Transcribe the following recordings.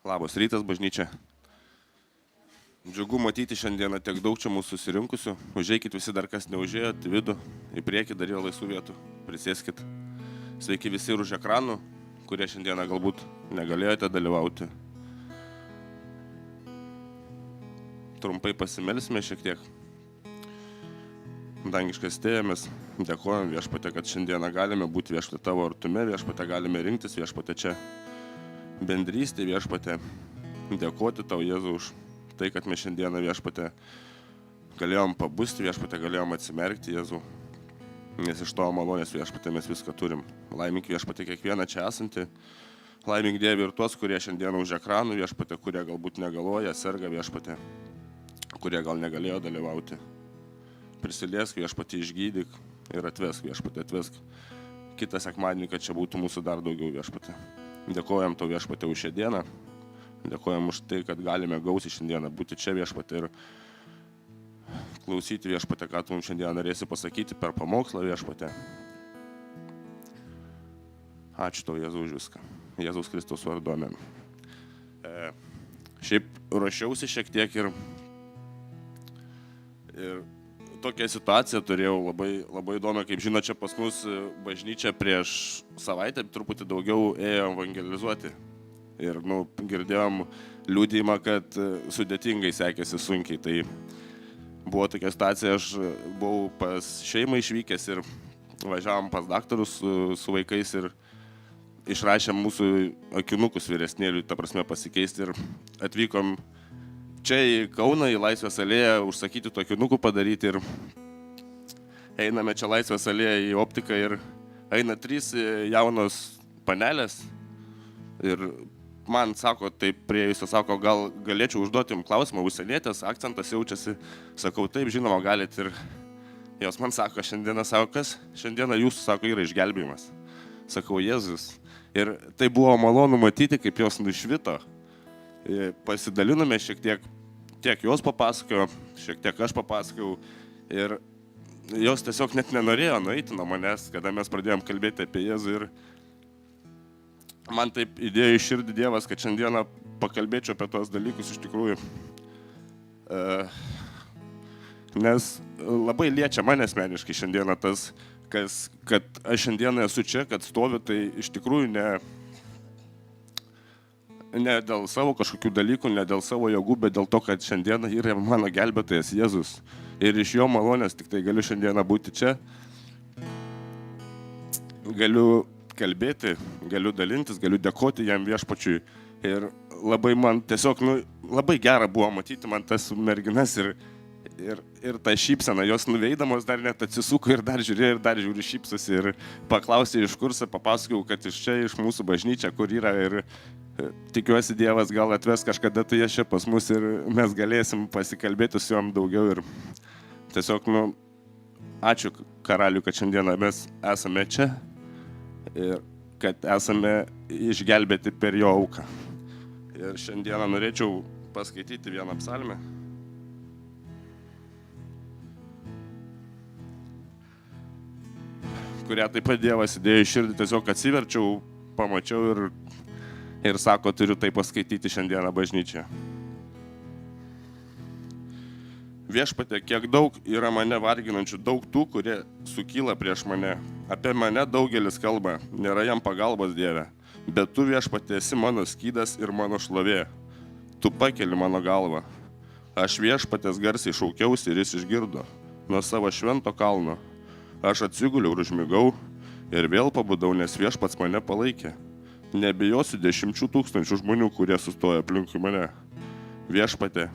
Labas rytas, bažnyčia. Džiugu matyti šiandieną tiek daug čia mūsų susirinkusių. Užeikit visi dar kas neužėjot į vidų, į priekį dar yra laisvų vietų. Prisėskit. Sveiki visi ir už ekranų, kurie šiandieną galbūt negalėjote dalyvauti. Trumpai pasimelsime šiek tiek. Dangiškas tėvas, dėkojam Viešpatie, kad šiandieną galime būti Viešpatie tavo artume, Viešpatie galime rinktis Viešpatie čia bendrystė, Viešpatie. Dėkoti tau, Jėzau, už tai, kad mes šiandieną Viešpatie galėjom pabusti, Viešpatie galėjom atsimerkti, Jėzau. Nes iš to malonės Viešpatie mes viską turim. Laimink Viešpatie kiekvieną čia esantį. Laimink Dieve ir tuos, kurie šiandieną už ekranų Viešpatie, kurie galbūt negalvoja, serga Viešpatie, kurie gal negalėjo dalyvauti. Prisiliesk Viešpatie, išgydyk ir atvesk Viešpatie, atvesk kitą sekmadienį, kad čia būtų mūsų dar daugiau Viešpatie. Dėkojam tau Viešpatie už šią dieną. Dėkojam už tai, kad galime gauti šiandieną būti čia Viešpatie ir klausyti Viešpatie, ką tu mums šiandieną norėsi pasakyti per pamokslą Viešpatie. Ačiū tau, Jėzau, už viską. Jėzaus Kristaus vardu, amen. Šiaip ruošiausi šiek tiek ir tokią situaciją turėjau labai įdomią, kaip žino, čia pas mus bažnyčia prieš savaitę truputį daugiau ėjo evangelizuoti. Ir girdėjom liudijimą, kad sudėtingai sekėsi sunkiai. Tai buvo tokia situacija, aš buvau pas šeimą išvykęs ir važiavom pas daktarus su vaikais ir išrašėm mūsų akinukus vyresnėliui, ta prasme pasikeisti ir atvykom čia į Kauną, į Laisvės alėją, užsakyti tų akinukų padaryti ir einame čia Laisvės alėją į optiką ir eina 3 jaunos panelės ir man sako, taip prieėjusio sako, gal galėčiau užduoti jums klausimą, užsienietės, akcentas jaučiasi, sakau, taip, žinoma, galit ir jos man sako, šiandieną sako, kas? Šiandieną jūsų, sako, yra išgelbėjimas. Sakau, Jėzus. Ir tai buvo malonu matyti, kaip jos nušvito. Pasidalinome šiek tiek jos papasakojo, šiek tiek aš papasakojau ir jos tiesiog net nenorėjo nueiti nuo manęs, kada mes pradėjom kalbėti apie Jėzų ir man taip įdėjo į širdį Dievas, kad šiandieną pakalbėčiau apie tos dalykus iš tikrųjų, nes labai liečia mane asmeniškai šiandieną tas, kad aš šiandieną esu čia, kad stoviu, tai iš tikrųjų ne dėl savo kažkokių dalykų, ne dėl savo jėgų, bet dėl to, kad šiandieną yra mano gelbėtojas Jėzus. Ir iš jo malonės tik tai galiu šiandieną būti čia. Galiu kalbėti, galiu dalintis, galiu dėkoti jam Viešpačiui. Ir labai man tiesiog, labai gera buvo matyti man tas merginas ir tą šypseną. Jos nuveidamos dar net atsisuko ir dar žiūri šypsosi ir paklausė iš kursą, papasakau, kad iš čia, iš mūsų bažnyčia, kur yra ir tikiuosi Dievas gal atves kažkada tai čia pas mus ir mes galėsim pasikalbėti su juom daugiau ir tiesiog, ačiū Karaliui, kad šiandieną mes esame čia ir kad esame išgelbėti per jo auką. Ir šiandieną norėčiau paskaityti vieną psalmę. Kurią taip pat Dievas įdėjo į širdį, tiesiog atsiverčiau, pamačiau ir sako, turiu tai paskaityti šiandieną bažnyčią. Viešpatie, kiek daug yra mane varginančių, daug tų, kurie sukyla prieš mane. Apie mane daugelis kalba, nėra jam pagalbos Dieve. Bet tu, Viešpatie, esi mano skydas ir mano šlovė. Tu pakeli mano galvą. Aš Viešpatės garsiai šaukiausi ir jis išgirdo nuo savo švento kalno. Aš atsiguliau ir užmigau ir vėl pabudau, nes Viešpats mane palaikė. Nebijosiu 10 000 žmonių, kurie sustoja aplinkui mane. Viešpatie,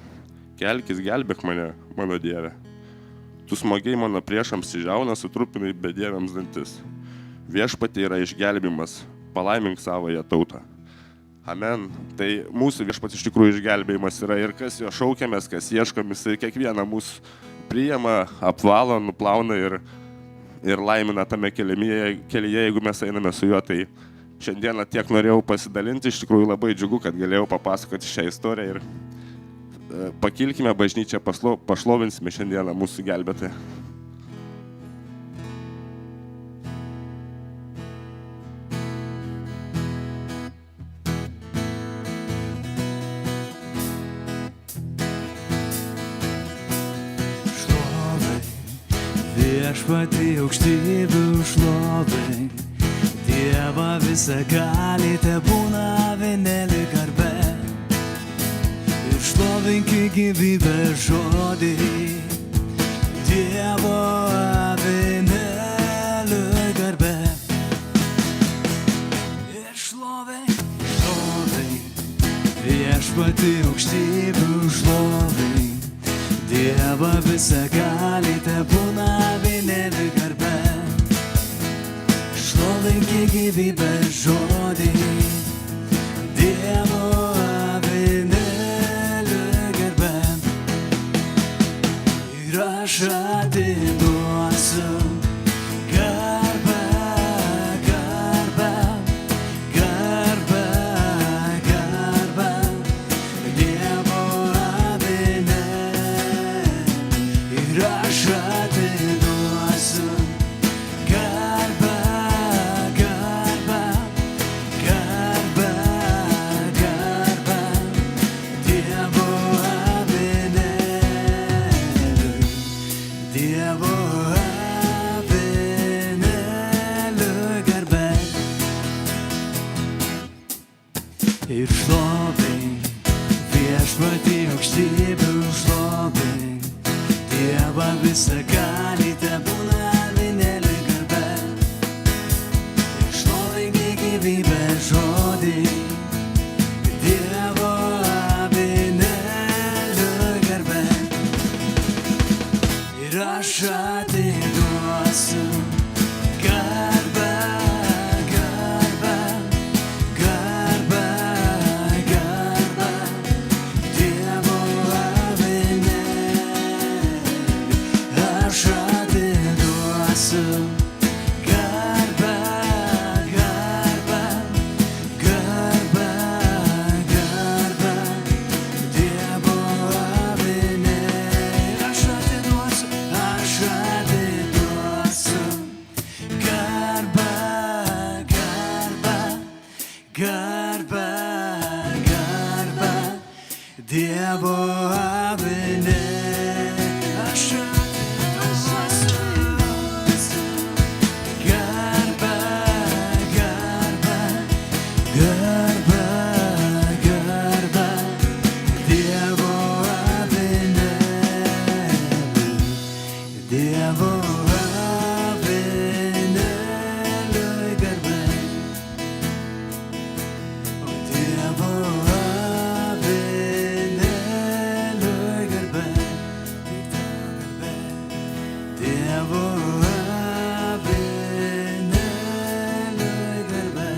kelkis, gelbėk mane, mano Dieve. Tu smagiai mano priešams įžiauna, sutrupinai bedieviams dantis. Viešpatie yra išgelbimas, palaimink savąją tautą. Amen. Tai mūsų Viešpats iš tikrųjų išgelbėjimas yra ir kas jo šaukiamės, kas ieškom, jisai kiekvieną mūsų priima, apvalo, nuplauna ir laimina tame kelyje, jeigu mes einame su juo. Tai šiandieną tiek norėjau pasidalinti, iš tikrųjų labai džiugu, kad galėjau papasakoti šią istoriją ir pakilkime bažnyčią, pašlovinsime šiandieną mūsų gelbėtoją. Viešpatie aukštybių šlovink, Dievą visagalį tebūna avinėli garbė. Ir šlovinki gyvybės žodį, Dievo avinėli garbė. Ir šlovink, Viešpatie aukštybių šlovink, Dievą visagalį tebūna avinėli garbė. Šlovinki gyvybės žodį, Dievo avinėli garbė. Ir aš atiduosiu garbę, garbę, garbę, garbę Dievo avinėli. Ir aš atiduosiu garbę, garbę, garbę, garbę Dievo avinėliui, Dievo avinėliui garbė. Ir šlovink, Viešpatie aukštybių šlovink, Dievą visagalį tebūna avinėli garbė. Ir šlovinki gyvybės žodį, Dievo avinėliui garbė. Ir aš atiduosiu garbę, garbę, garbę, garbę Dievo avinėliui. Aš atiduosiu garbę, garbę, garbę, garbę Dievo avinėliui. Aš atiduosiu garbę, garbę, garbę, garbę Dievo avinėliui. Aš atiduosiu garbę, garbę, garbę, garbę Dievo avinėliui, Dievo avinėliui garbė. O Dievo avinėliui garbė. Dievo avinėliui garbė.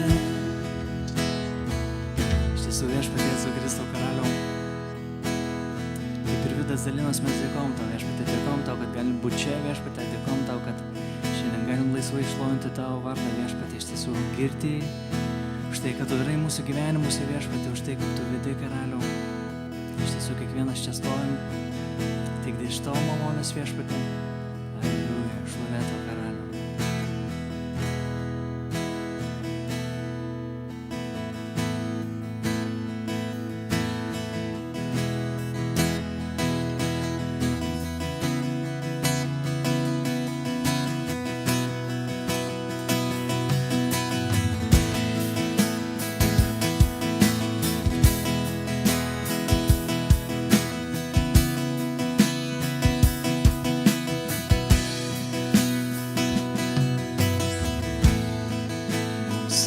Iš tiesų, Viešpatie Jėzau Kristau Karaliau, kaip ir Vidas dalinos, mes dėkojom Tau, Viešpatie, dėkojom Tau, kad galim būti čia, Viešpatie, dėkojom Tau, kad šiandien galim laisvai šlovinti Tavo vardą, Viešpatie, iš tiesų girti už tai, kad Tu darai mūsų gyvenimuose, Viešpatie, už tai, kaip Tu vedi, Karaliau. Iš tiesų, kiekvienas čia stovim, tik iš Tavo malonės, Viešpatie. Aliuja, šlovė Tau, Karaliau.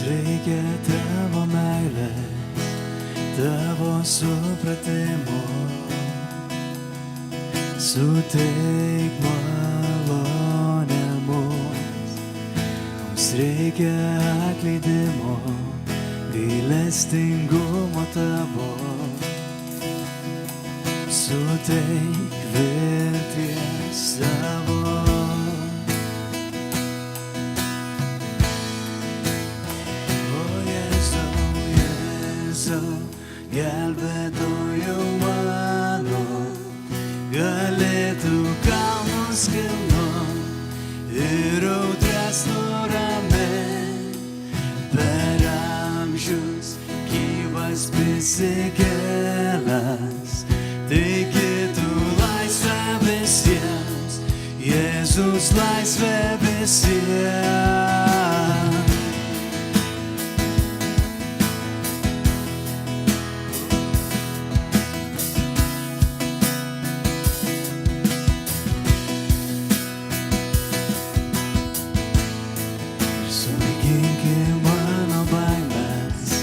Reikia Tavo meilės, Tavo supratimo, suteik malonę mums. Mums reikia atleidimo, gailestingumo Tavo, suteik vilties savo. Gelbėtojau mano, galėtų kalnus kilnot ir audras nuramint. Per amžius gyvas prisikėlęs, teikėtų laisvę visiems. Jėzau Jėzus laisvė visiems. Sunaikinki mano baimės,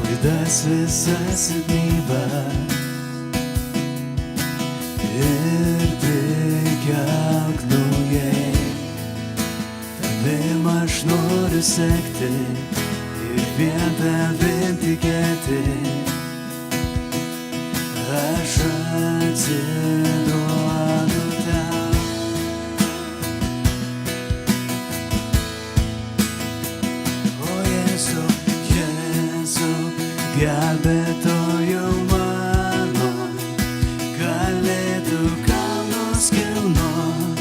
klaidas visas silpnybes. Ir prikelk naujai, tavim aš noriu sekti ir vien tavim tikėti. Aš atsiduodu tau. O Jėzau, Jėzau, gelbėtojau mano, galėtų kalnus kilnot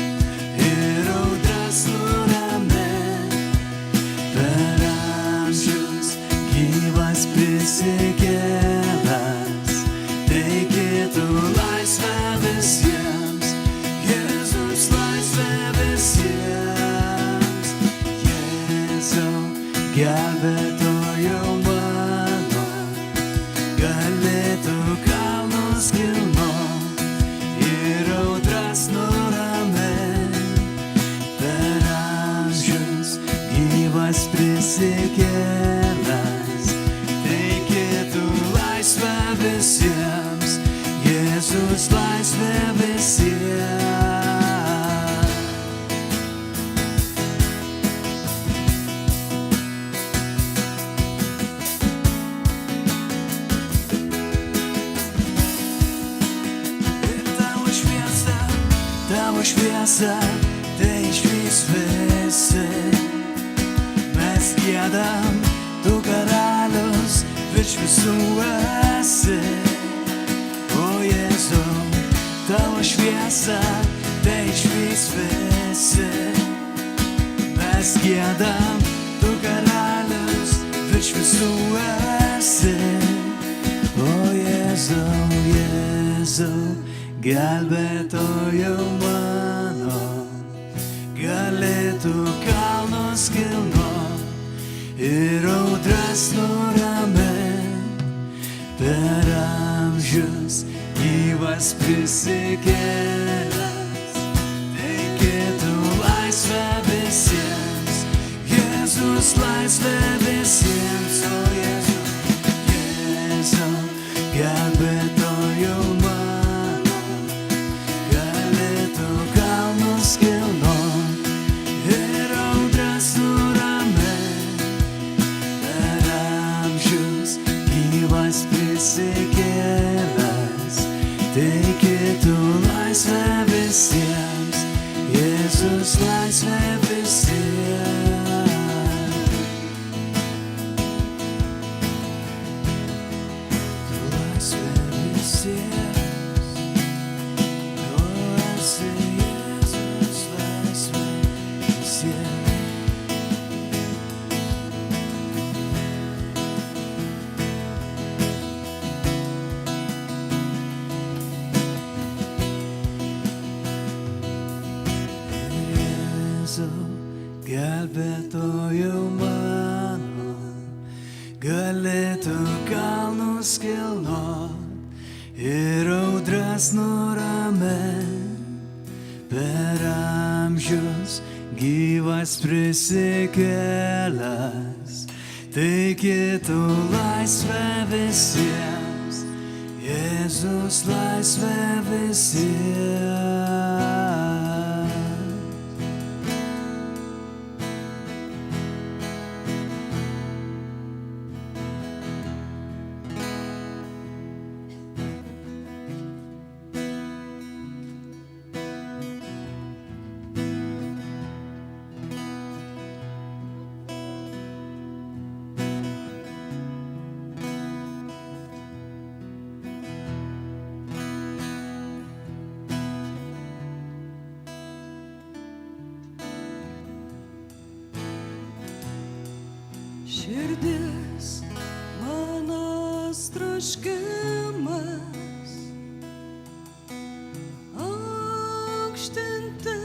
ir audras nuramint. Per amžius gyvas prisikėlęs, teikėtų laisvę visiems. Jėzus laisvę visiems. Jėzau, gelbėtojau mano, galėtų kalnus kilnot ir audras nuramint. Per amžius gyvas prisikėlęs, teikėtų laisvę visiems. Jėzus laisvė visiems. Tavo šviesa, tai išvys visi. Mes giedam, tu karalius, virš visų esi. O Jėzau, tavo šviesa, tai išvys visi. Mes giedam, tu karalius, virš visų esi. O Jėzau, Jėzau, gelbėtojau mano, galėtų kalnus kilnot ir audras nuramint. Per amžius gyvas prisikėlęs, teikėtų laisvę visiems. Jėzus laisvę visiems. O Jėzau, Jėzau, gelbėtojau mano, kilnot ir audras nuramint. Per amžius gyvas prisikėlęs, teikėtų laisvę visiems. Jėzus laisvę visiems. Tu laisvę visiems. Tu esi gelbėtojau mano, galėtų kalnus kilnot ir audras nuramint. Per amžius gyvas prisikėlęs, teikėtų laisvę visiems. Jėzus laisvę visiems. Širdis mano troškimas aukštinti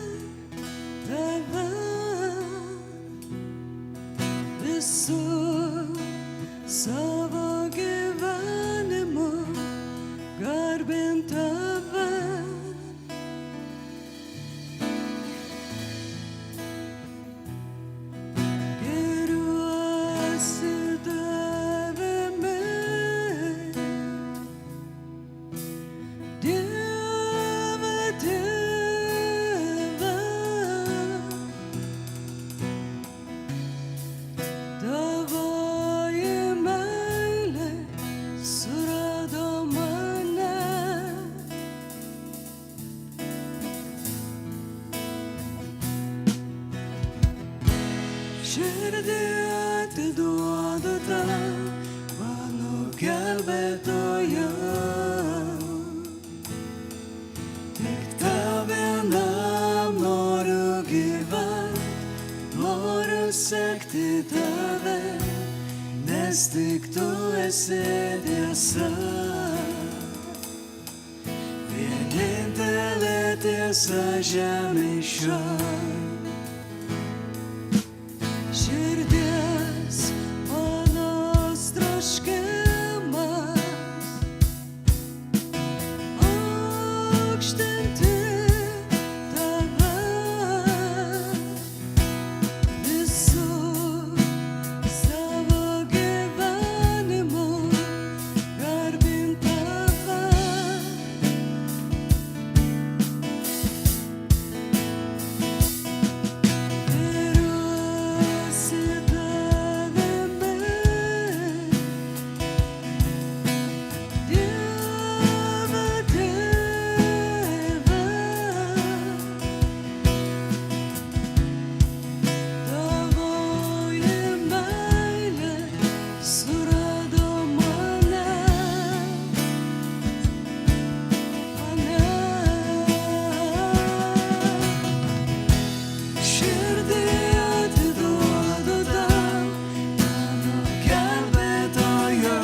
tik tu esi tiesa. Vienintelė tiesa žemėj šioj. Širdies mano troškimas aukštinti tave, visu savo gyvenimu garbint tave. Viriuosi tavimi, Dieve, Dieve, tavoji meilė surado mane. Širdį atiduodu tau, mano gelbėtojo.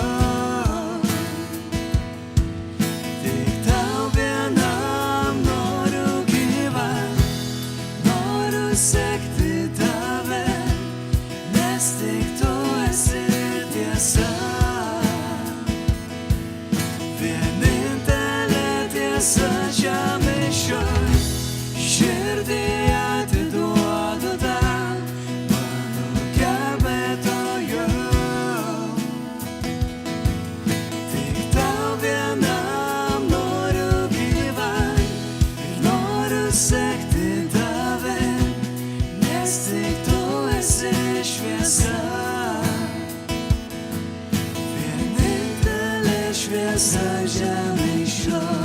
Tik tau vienam noriu gyvent, noriu sekti tave, nes tik tu esi tiesa. Vienintelė tiesa žemėj šioj. Širdį atiduodu tau, mano gelbėtojo. Tik tau vienam noriu gyvent ir noriu sekti tave, nes tik tu esi šviesa. Vienintelė šviesa žemėj šioj.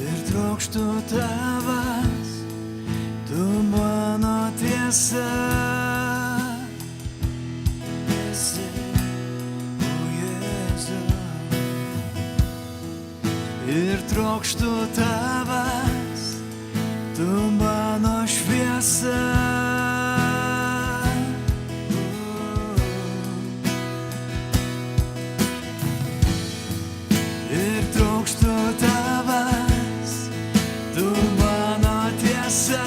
Ir trokštu tavęs, tu mano tiesa. Esi, o Jėzau. Ir trokštu tavęs, tu mano šviesa. Ir trokštu tavęs, tu mano tiesa.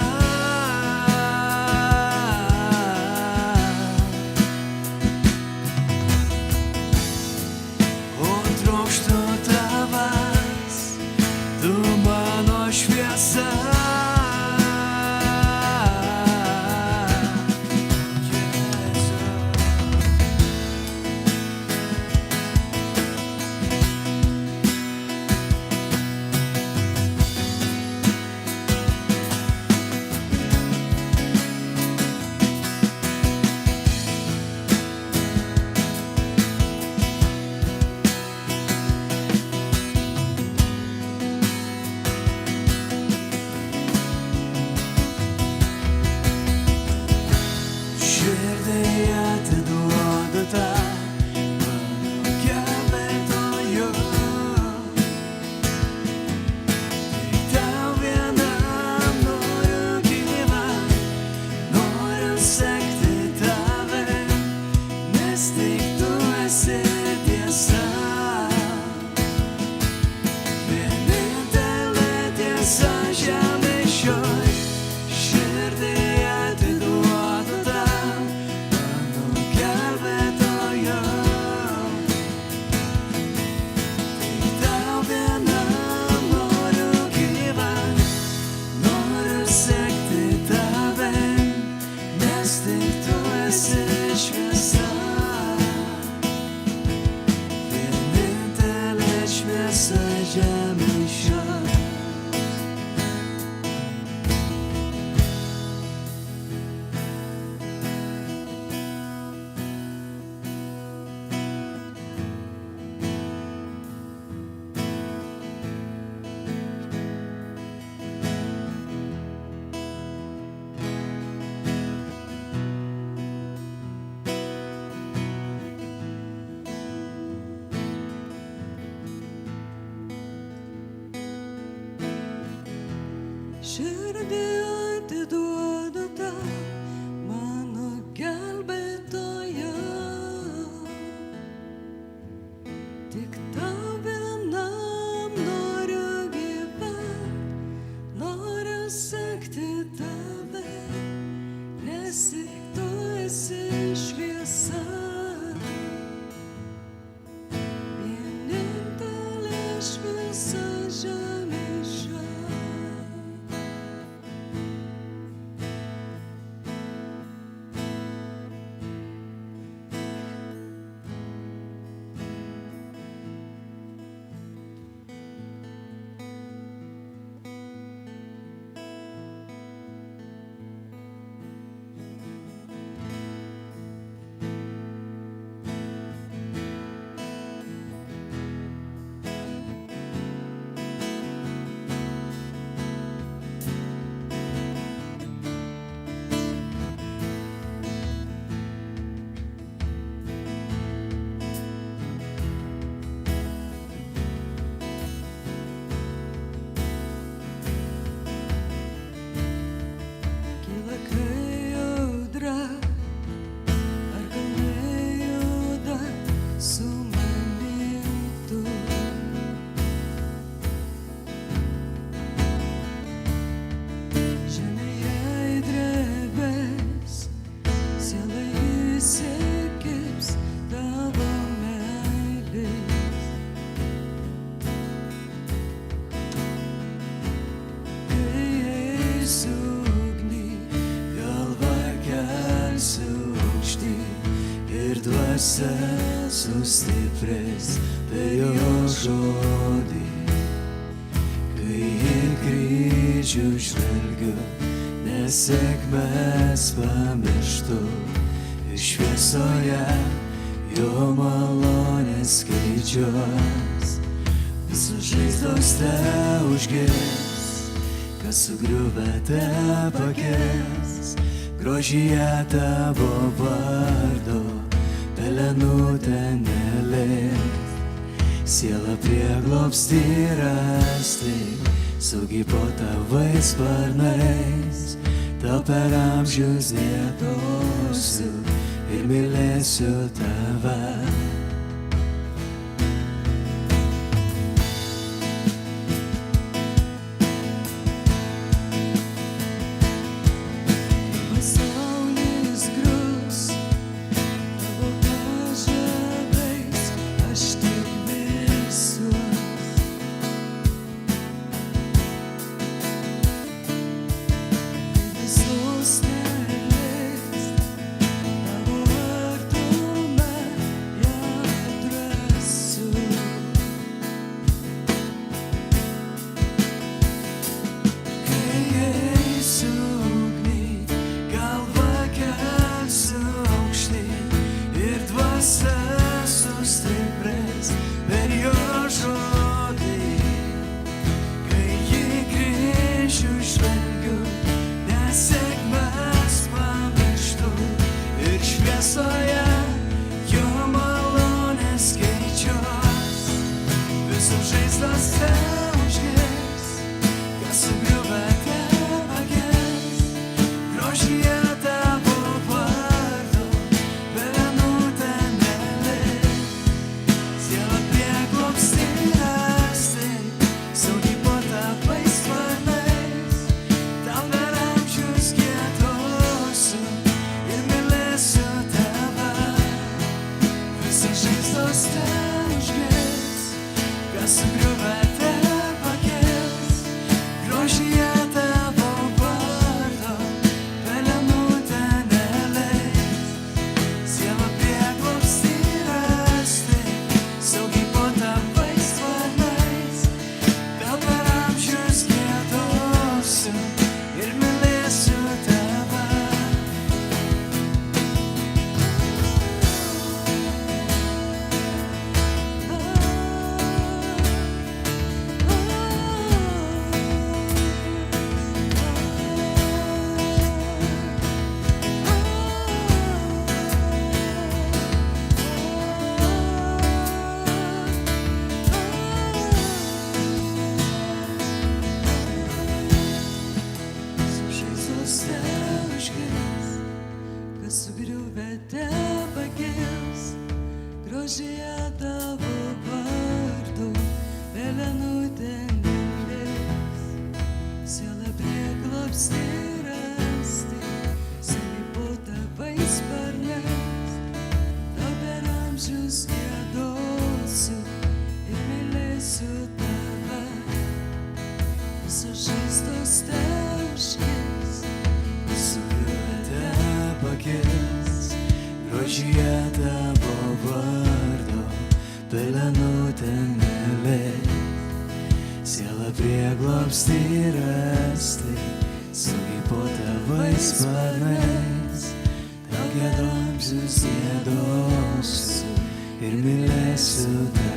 O trokštu tavęs, tu mano šviesa. Širdį atiduodu tau, mano gelbėtojo. Tik tau vienam noriu gyvent, noriu sekti tave, nes tik tu esi tiesa. Vienintelė tiesa žemėj šioj. Širdį atiduodu tau, mano gelbėtojo. Tik tau vienam noriu gyvent, noriu sekti tave, nes tik tu esi šviesa. širdį atiduodu tau, mano gelbėtoja. Tik tau vienam noriu gyvent, noriu sekti tave, nes tik tu esi šviesa. Vienintelė šviesa žemėje. Kyla kai audra, ar kalnai juda su manim tu. Žemėje drebės, siela įsikibs tavo meilės. Kai eisiu ugny, galvą kelsiu aukštyn ir dvasia sustiprės per jo žodį. Kai į kryžių žvelgiu, nesėkmes pamirštu ir šviesoje jo malonės skaičiuos. Visos žaizdos te užgės, kas sugriuvę te pakels, grožyje tavo vardo pelenų ten neliks. Siela prieglobstį rasti, saugiai po tavais sparnais, tau per amžius giedosiu ir mylėsiu tave. Pasaulis grius, tavo pažadais aš tik visuos. Visus neleis, tavo artume ją atrasiu. Kai eisiu ugny, galvą kelsiu aukštyn ir dvasia sustiprės per jo žodį. Kai į kryžių žvelgiu, nesėkmes pamirštu ir šviesoje jo malonės skaičiuos. Visos žaizdos te užgės, kas sugriuvę te pakels, grožyje tavo vardo pelenų ten neliks. Siela prieglobstį rasti, saugiai po tavais sparnais, tau per amžius giedosiu ir mylėsiu tave. Visos žaizdos te užgės, kas sugriuvę te pakels, grožyje tavo vardo pelenų ten neliks. Siela prieglobstį rasti, saugiai po tavais sparnais, tau per amžius giedosiu ir mylėsiu tave. grožyje tavo vardo, pelenų ten nelis, siela prieglobstį rasti, seniai po tavais sparnais, tau per amžius giedosiu ir mylėsiu tave. Visos žaizdos tauškės, sujuotę pakils, grožyje tavo vardo, pelenų ten nelis, siela prieglobstį rasti, saugiai po tavais sparnais, tau giedosiu giedosiu ir mylėsiu tave.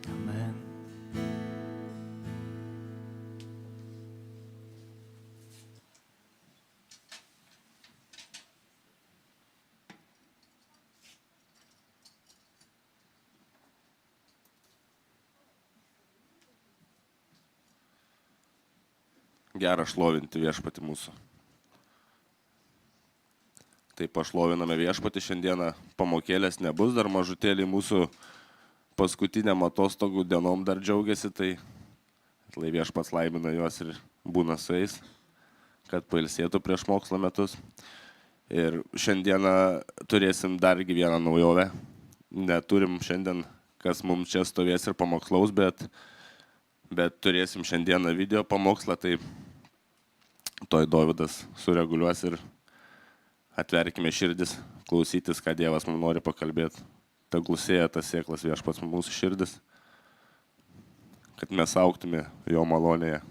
Amen. Gera šlovinti viešpatį mūsų. Taip pašloviname viešpatį šiandieną, pamokėlės nebus, dar mažutėlį mūsų paskutiniam atostogų dienom dar džiaugiasi, tai viešpats laimina juos ir būna su jais, kad pailsėtų prieš mokslo metus. Ir šiandieną turėsim dargi vieną naujovę. Neturim šiandien, kas mums čia stovės ir pamokslaus, bet turėsim šiandieną video pamokslą, tai toj Dovydas sureguliuos ir atverkime širdis, klausytis, ką Dievas mums nori pakalbėti. Tegul sėja tas sėklas viešpats mūsų širdis, kad mes augtume jo malonėje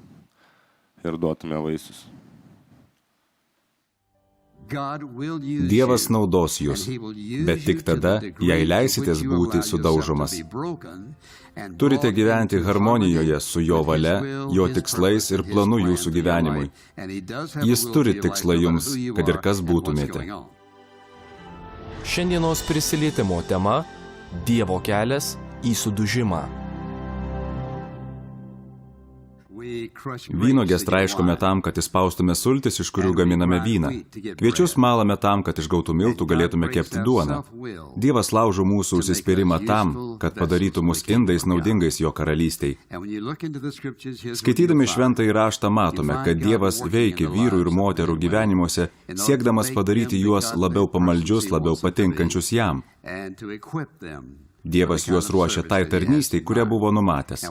ir duotume vaisius. Dievas naudos jūs, bet tik tada, jei leisitės būti sudaužomas. Turite gyventi harmonijoje su jo valia, jo tikslais ir planu jūsų gyvenimui. Jis turi tikslą jums, kad ir kas būtumėte. Šiandienos prisilietimo tema – Dievo kelias į sudužimą. Vynuogės traiškome tam, kad įspaustume sultis, iš kurių gaminame vyną. Kviečius malame tam, kad iš gautų miltų galėtume kepti duoną. Dievas laužo mūsų užsispyrimą tam, kad padarytų mus indais naudingais jo karalystei. Skaitydami šventąjį raštą matome, kad Dievas veikia vyrų ir moterų gyvenimuose, siekdamas padaryti juos labiau pamaldžius, labiau patinkančius jam. Dievas juos ruošia tai tarnystei, kurią buvo numatęs.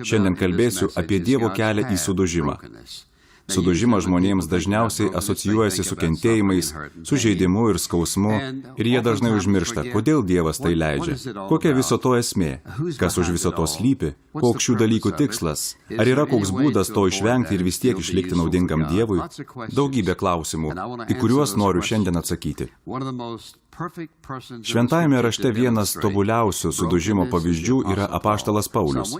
Šiandien kalbėsiu apie Dievo kelią į sudužimą. Sudužimas žmonėms dažniausiai asocijuojasi su kentėjimais, sužeidimu ir skausmu, ir jie dažnai užmiršta, kodėl Dievas tai leidžia, kokia viso to esmė, kas už viso to slypi, koks šių dalykų tikslas, ar yra koks būdas to išvengti ir vis tiek išlikti naudingam Dievui, daugybė klausimų, į kuriuos noriu šiandien atsakyti. Šventajame rašte vienas tobuliausių sudužimo pavyzdžių yra apaštalas Paulius.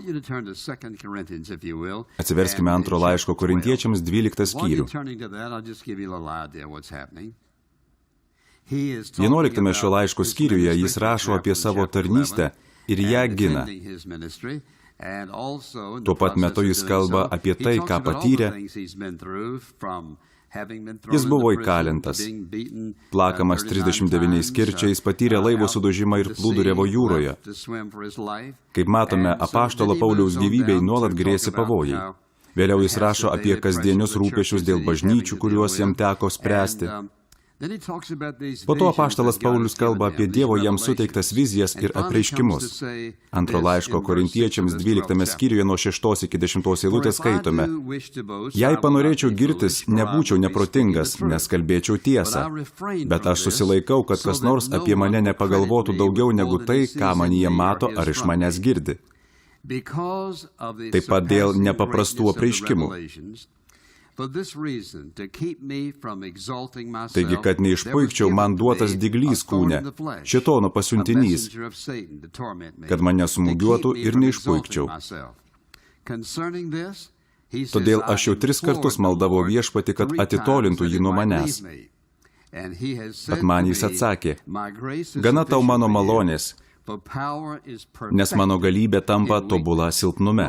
Atsiverskime antro laiško Korintiečiams 12 skyrių. 11 šio laiško skyriuje jis rašo apie savo tarnystę ir ją gina. Tuo pat metu jis kalba apie tai, ką patyrė. Jis buvo įkalintas, plakamas 39 kirčiais, patyrė laivo sudužimą ir plūduriavo jūroje. Kaip matome, apaštalo Pauliaus gyvybei nuolat grėsė pavojai. Vėliau jis rašo apie kasdienius rūpesčius dėl bažnyčių, kuriuos jam teko spręsti. Po to apaštalas Paulius kalba apie Dievo jam suteiktas vizijas ir apreiškimus. Antro laiško Korintiečiams 12 skyriuje nuo 6 iki 10 eilutės skaitome: Jei panorėčiau girtis, nebūčiau neprotingas, nes kalbėčiau tiesą, bet aš susilaikau, kad kas nors apie mane nepagalvotų daugiau negu tai, ką manyje mato ar iš manęs girdi. Taip pat dėl nepaprastų apreiškimų. Taigi, kad neišpuikčiau, man duotas dyglys kūne, šėtono pasiuntinys, kad mane smūgiuotų ir neišpuikčiau. Todėl aš jau 3 kartus maldavau Viešpatį, kad atitolintų jį nuo manęs. Bet man jis atsakė, gana tau mano malonės, nes mano galybė tampa tobula silpnume.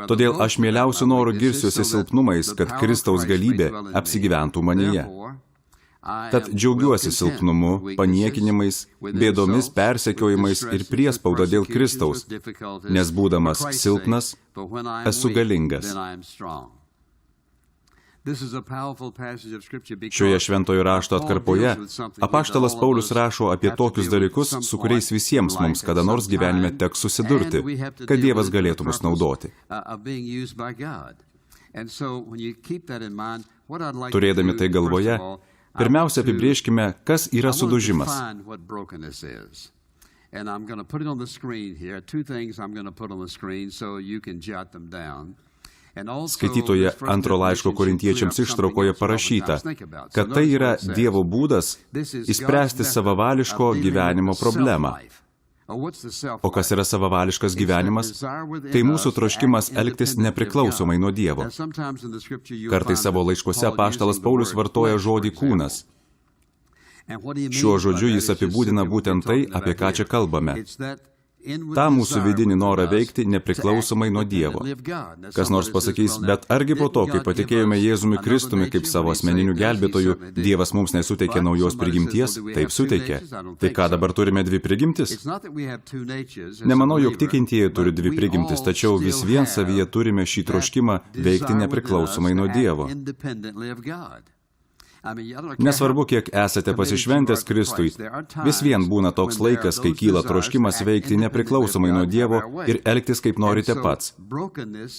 Todėl aš mieliausiu noru girsiuosi silpnumais, kad Kristaus galybė apsigyventų manyje. Tad džiaugiuosi silpnumu, paniekinimais, bėdomis, persekiojimais ir priespauda dėl Kristaus, nes būdamas silpnas, esu galingas. Šioje šventojo rašto atkarpoje apaštalas Paulius rašo apie tokius dalykus, su kuriais visiems mums kada nors gyvenime teks susidurti, kad Dievas galėtų mus naudoti. Turėdami tai galvoje, pirmiausia apibrėžkime, kas yra sudužimas. Skaitytoje antro laiško Korintiečiams ištraukoje parašyta, kad tai yra Dievo būdas išspręsti savavališko gyvenimo problemą. O kas yra savavališkas gyvenimas? Tai mūsų troškimas elgtis nepriklausomai nuo Dievo. Kartais savo laiškuose apaštalas Paulius vartoja žodį kūnas. Šiuo žodžiu jis apibūdina būtent tai, apie ką čia kalbame. tą mūsų vidinį norą veikti nepriklausomai nuo Dievo. Kas nors pasakys, bet argi po to, kai patikėjome Jėzumi Kristumi kaip savo asmeniniu gelbėtoju, Dievas mums nesuteikė naujos prigimties? Taip suteikė. Tai ką dabar turime dvi prigimtis? Nemanau, jog tikintieji turi dvi prigimtis, tačiau vis vien savyje turime šį troškimą veikti nepriklausomai nuo Dievo. Nesvarbu, kiek esate pasišventęs Kristui, vis vien būna toks laikas, kai kyla troškimas veikti nepriklausomai nuo Dievo ir elgtis kaip norite pats.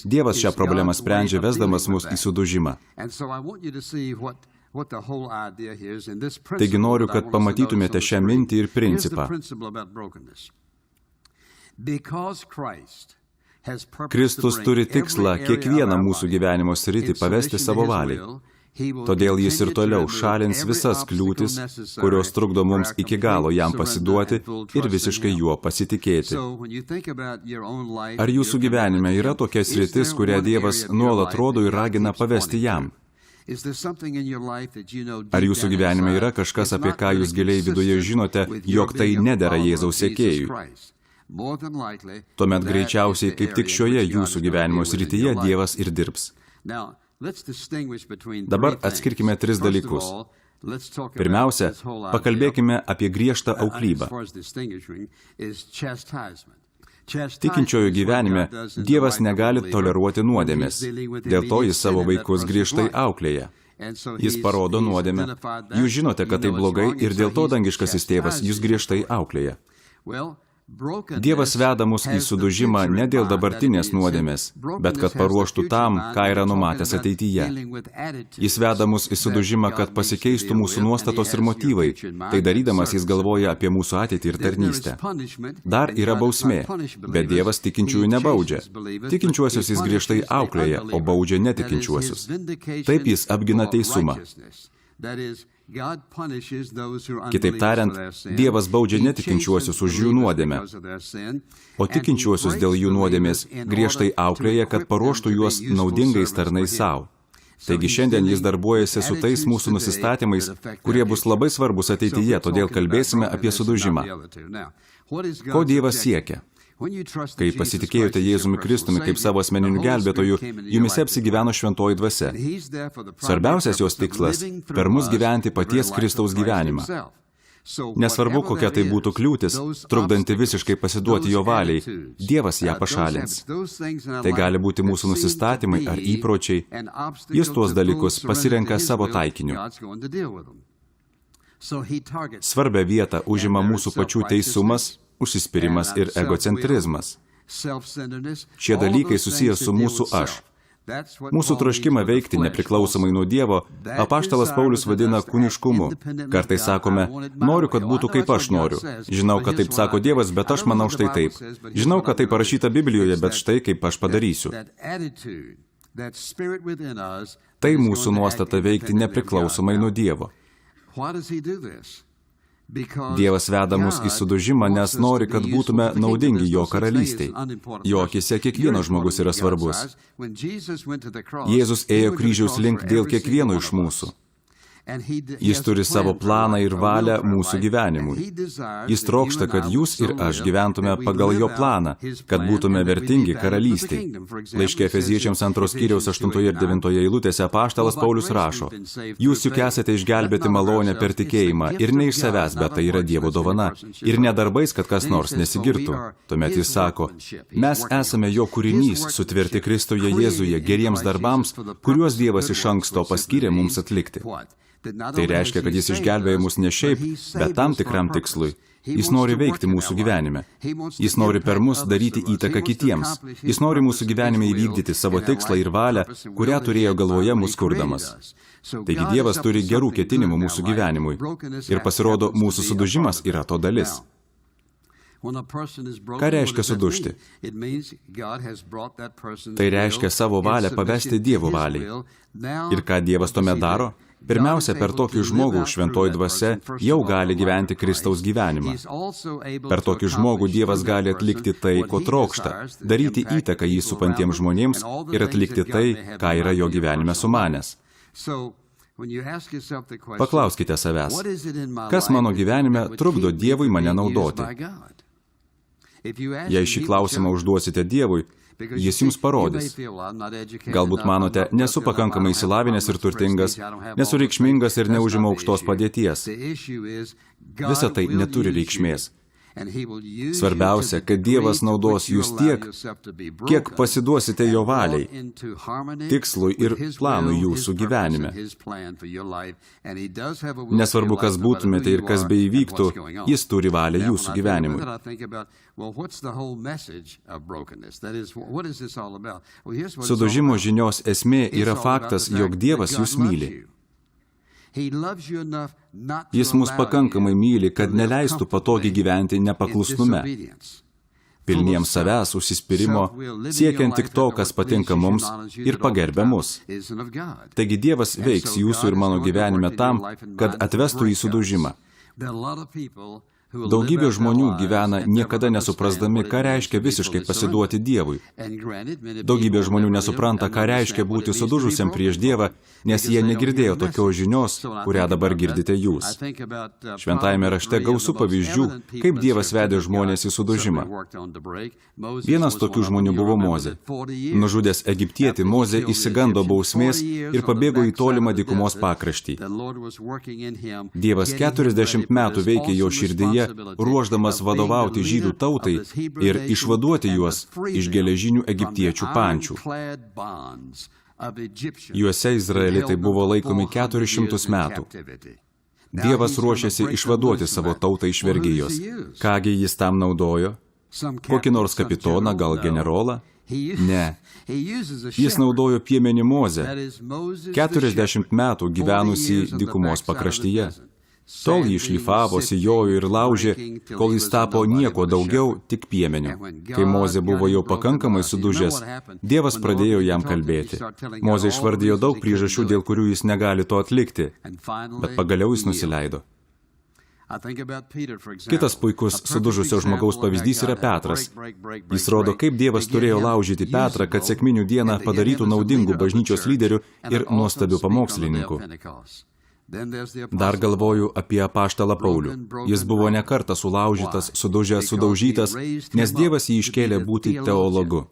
Dievas šią problemą sprendžia, vesdamas mus į sudužimą. Taigi noriu, kad pamatytumėte šią mintį ir principą. Kristus turi tikslą kiekvieną mūsų gyvenimo sritį pavesti savo valiai. Todėl jis ir toliau šalins visas kliūtis, kurios trukdo mums iki galo jam pasiduoti ir visiškai juo pasitikėti. Ar jūsų gyvenime yra tokia sritis, kurią Dievas nuolat rodo ir ragina pavesti jam? Ar jūsų gyvenime yra kažkas, apie ką jūs giliai viduje žinote, jog tai nedera Jėzaus sekėjui? Tuomet greičiausiai kaip tik šioje jūsų gyvenimo srityje Dievas ir dirbs. Dabar atskirkime tris dalykus. Pirmiausia, pakalbėkime apie griežtą auklybą. Tikinčiojo gyvenime Dievas negali toleruoti nuodėmės. Dėl to jis savo vaikus griežtai auklėja. Jis parodo nuodėmę. Jūs žinote, kad tai blogai ir dėl to dangiškasis tėvas jūs griežtai auklėja. Dievas veda mus į sudužimą ne dėl dabartinės nuodėmės, bet kad paruoštų tam, ką yra numatęs ateityje. Jis veda mus į sudužimą, kad pasikeistų mūsų nuostatos ir motyvai. Tai darydamas jis galvoja apie mūsų ateitį ir tarnystę. Dar yra bausmė, bet Dievas tikinčiųjų nebaudžia. Tikinčiuosius jis griežtai auklėja, o baudžia netikinčiuosius. Taip jis apgina teisumą. Kitaip tariant, Dievas baudžia netikinčiuosius už jų nuodėmę, o tikinčiuosius dėl jų nuodėmės griežtai auklėja, kad paruoštų juos naudingais tarnais savo. Taigi šiandien jis darbuojasi su tais mūsų nusistatymais, kurie bus labai svarbus ateityje, todėl kalbėsime apie sudužimą. Ko Dievas siekia? Kai pasitikėjote Jėzumi Kristumi kaip savo asmeniniu gelbėtoju, jumise apsigyveno šventoji dvasia. Svarbiausias jos tikslas – per mus gyventi paties Kristaus gyvenimą. Nesvarbu, kokia tai būtų kliūtis, trukdanti visiškai pasiduoti jo valiai, Dievas ją pašalins. Tai gali būti mūsų nusistatymai ar įpročiai. Jis tuos dalykus pasirenka savo taikiniu. Svarbią vietą užima mūsų pačių teisumas, užsispyrimas ir egocentrizmas. Šie dalykai susijęs su mūsų aš. Mūsų troškimą veikti nepriklausomai nuo Dievo apaštalas Paulius vadina kūniškumu. Kartais sakome, noriu, kad būtų kaip aš noriu. Žinau, kad taip sako Dievas, bet aš manau štai taip. Žinau, kad tai parašyta Biblijoje, bet štai kaip aš padarysiu. Tai mūsų nuostata veikti nepriklausomai nuo Dievo. Dievas veda mus į sudužimą, nes nori, kad būtume naudingi jo karalystei. Jo akyse kiekvienas žmogus yra svarbus. Jėzus ėjo kryžiaus link dėl kiekvieno iš mūsų. Jis turi savo planą ir valią mūsų gyvenimui. Jis trokšta, kad jūs ir aš gyventume pagal jo planą, kad būtume vertingi karalystei. Laiške Efeziečiams 2 skyriaus 8 ir 9 eilutėse apaštalas Paulius rašo: Jūs juk esate išgelbėti malonę per tikėjimą ir ne iš savęs, bet tai yra Dievo dovana. Ir ne darbais, kad kas nors nesigirtų. Tuomet jis sako: Mes esame jo kūrinys, sutverti Kristuje Jėzuje geriems darbams, kuriuos Dievas iš anksto paskyrė mums atlikti. Tai reiškia, kad jis išgelbėjo mus ne šiaip, bet tam tikram tikslui. Jis nori veikti mūsų gyvenime. Jis nori per mus daryti įtaką kitiems. Jis nori mūsų gyvenime įvykdyti savo tikslą ir valią, kurią turėjo galvoje mus kurdamas. Taigi Dievas turi gerų ketinimų mūsų gyvenimui. Ir pasirodo, mūsų sudužimas yra to dalis. Ką reiškia sudužti? Tai reiškia savo valią pavesti Dievo valiai. Ir ką Dievas tuomet daro? Pirmiausia, per tokį žmogų šventoji dvasia jau gali gyventi Kristaus gyvenimą. Per tokį žmogų Dievas gali atlikti tai, ko trokšta, daryti įtaką jį supantiems žmonėms ir atlikti tai, ką yra jo gyvenime sumanęs. Paklauskite savęs, kas mano gyvenime trukdo Dievui mane naudoti? Jei šį klausimą užduosite Dievui, jis jums parodys. Galbūt manote, nesu pakankamai išsilavinęs ir turtingas, nesu reikšmingas ir neužimu aukštos padėties. Visa tai neturi reikšmės. Svarbiausia, kad Dievas naudos jūs tiek, kiek pasiduosite jo valiai, tikslui ir planui jūsų gyvenime. Nesvarbu, kas būtumėte ir kas beįvyktų, jis turi valią jūsų gyvenimui. Sudužimo žinios esmė yra faktas, jog Dievas jūs myli. Jis mus pakankamai myli, kad neleistų patogiai gyventi nepaklusnume. Pilniems savęs, užsispyrimo, siekiant tik to, kas patinka mums ir pagerbia mus. Taigi Dievas veiks jūsų ir mano gyvenime tam, kad atvestų į sudužimą. Daugybė žmonių gyvena niekada nesuprasdami, ką reiškia visiškai pasiduoti Dievui. Daugybė žmonių nesupranta, ką reiškia būti sudužusiam prieš Dievą, nes jie negirdėjo tokios žinios, kurią dabar girdite jūs. Šventajame rašte gausu pavyzdžių, kaip Dievas vedė žmonės į sudužimą. Vienas tokių žmonių buvo Mozė. Nužudęs egiptietį, Mozė išsigando bausmės ir pabėgo į tolimą dykumos pakraštį. Dievas 40 metų veikė jo širdyje, ruošdamas vadovauti žydų tautai ir išvaduoti juos iš geležinių egiptiečių pančių. Juose izraelitai buvo laikomi 400 metų. Dievas ruošėsi išvaduoti savo tautą iš vergijos. Kągi jis tam naudojo? Kokį nors kapitoną, gal generolą? Ne. Jis naudojo piemenį Mozę, 40 metų gyvenusį dykumos pakraštyje. Tol jį šlifavo, sijojo ir laužė, kol jis tapo nieko daugiau, tik piemeniu. Kai Mozė buvo jau pakankamai sudužęs, Dievas pradėjo jam kalbėti. Mozė išvardijo daug priežasčių, dėl kurių jis negali to atlikti, bet pagaliau jis nusileido. Kitas puikus sudužusio žmogaus pavyzdys yra Petras. Jis rodo, kaip Dievas turėjo laužyti Petrą, kad sekminių dieną padarytų naudingų bažnyčios lyderių ir nuostabių pamokslininkų. Dar galvoju apie apaštalą Paulių. Jis buvo ne kartą sulaužytas, sudužęs, sudaužytas, nes Dievas jį iškėlė būti teologu.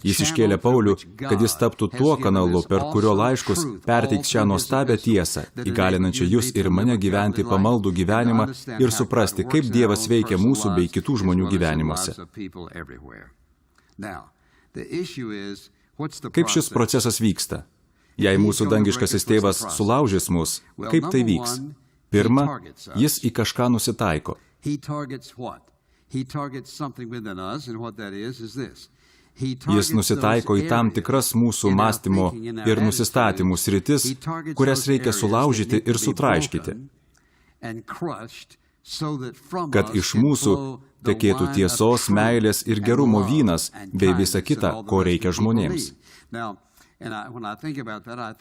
Jis iškėlė Paulių, kad jis taptų tuo kanalu, per kurio laiškus perteiks šią nuostabią tiesą, įgalinančią jūs ir mane gyventi pamaldų gyvenimą ir suprasti, kaip Dievas veikia mūsų bei kitų žmonių gyvenimuose. Kaip šis procesas vyksta? Jei mūsų dangiškasis tėvas sulaužys mus, kaip tai vyks? Pirma, jis į kažką nusitaiko. Jis nusitaiko į tam tikras mūsų mąstymo ir nusistatymų sritis, kurias reikia sulaužyti ir sutraiškyti. kad iš mūsų tekėtų tiesos, meilės ir gerumo vynas, bei visa kita, ko reikia žmonėms.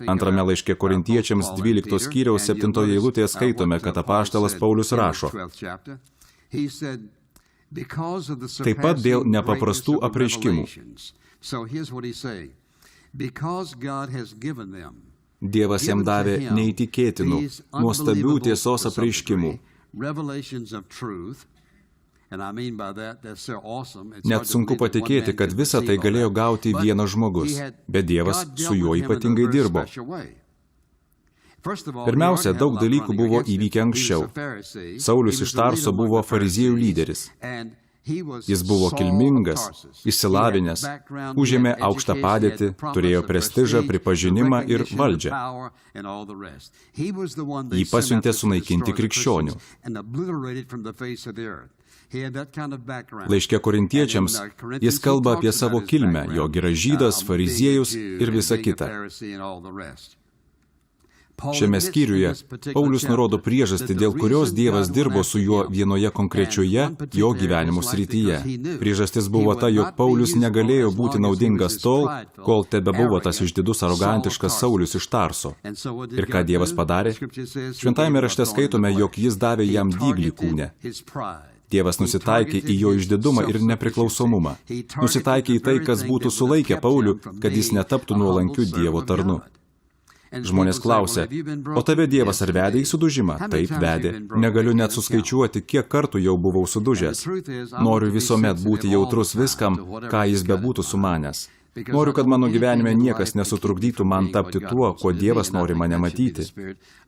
Antrame laiške Korintiečiams 12 skyriaus 7 eilutėje skaitome, kad apaštalas Paulius rašo: taip pat dėl nepaprastų apreiškimų. Dievas jam davė neįtikėtinų, nuostabių tiesos apreiškimų. Net sunku patikėti, kad visą tai galėjo gauti vienas žmogus, bet Dievas su juo ypatingai dirbo. Pirmiausia, daug dalykų buvo įvykę anksčiau. Saulius iš Tarso buvo fariziejų lyderis. Jis buvo kilmingas, išsilavinęs, užėmė aukštą padėtį, turėjo prestižą, pripažinimą ir valdžią. Jį pasiuntė sunaikinti krikščionių. Laiške Korintiečiams jis kalba apie savo kilmę, jog yra žydas, fariziejus ir visa kita. Šiame skyriuje Paulius nurodo priežastį, dėl kurios Dievas dirbo su juo vienoje konkrečioje jo gyvenimo srityje. Priežastis buvo ta, jog Paulius negalėjo būti naudingas tol, kol tebebuvo tas išdidus arogantiškas Saulius iš Tarso. Ir ką Dievas padarė? Šventajame rašte skaitome, jog jis davė jam dyglį kūne. Dievas nusitaikė į jo išdidumą ir nepriklausomumą. Nusitaikė į tai, kas būtų sulaikę Paulių, kad jis netaptų nuolankiu Dievo tarnu. Žmonės klausia: o tave Dievas ar vedė į sudužimą? Taip, vedė. Negaliu net suskaičiuoti, kiek kartų jau buvau sudužęs. Noriu visuomet būti jautrus viskam, ką jis bebūtų sumanęs. Noriu, kad mano gyvenime niekas nesutrukdytų man tapti tuo, kuo Dievas nori mane matyti.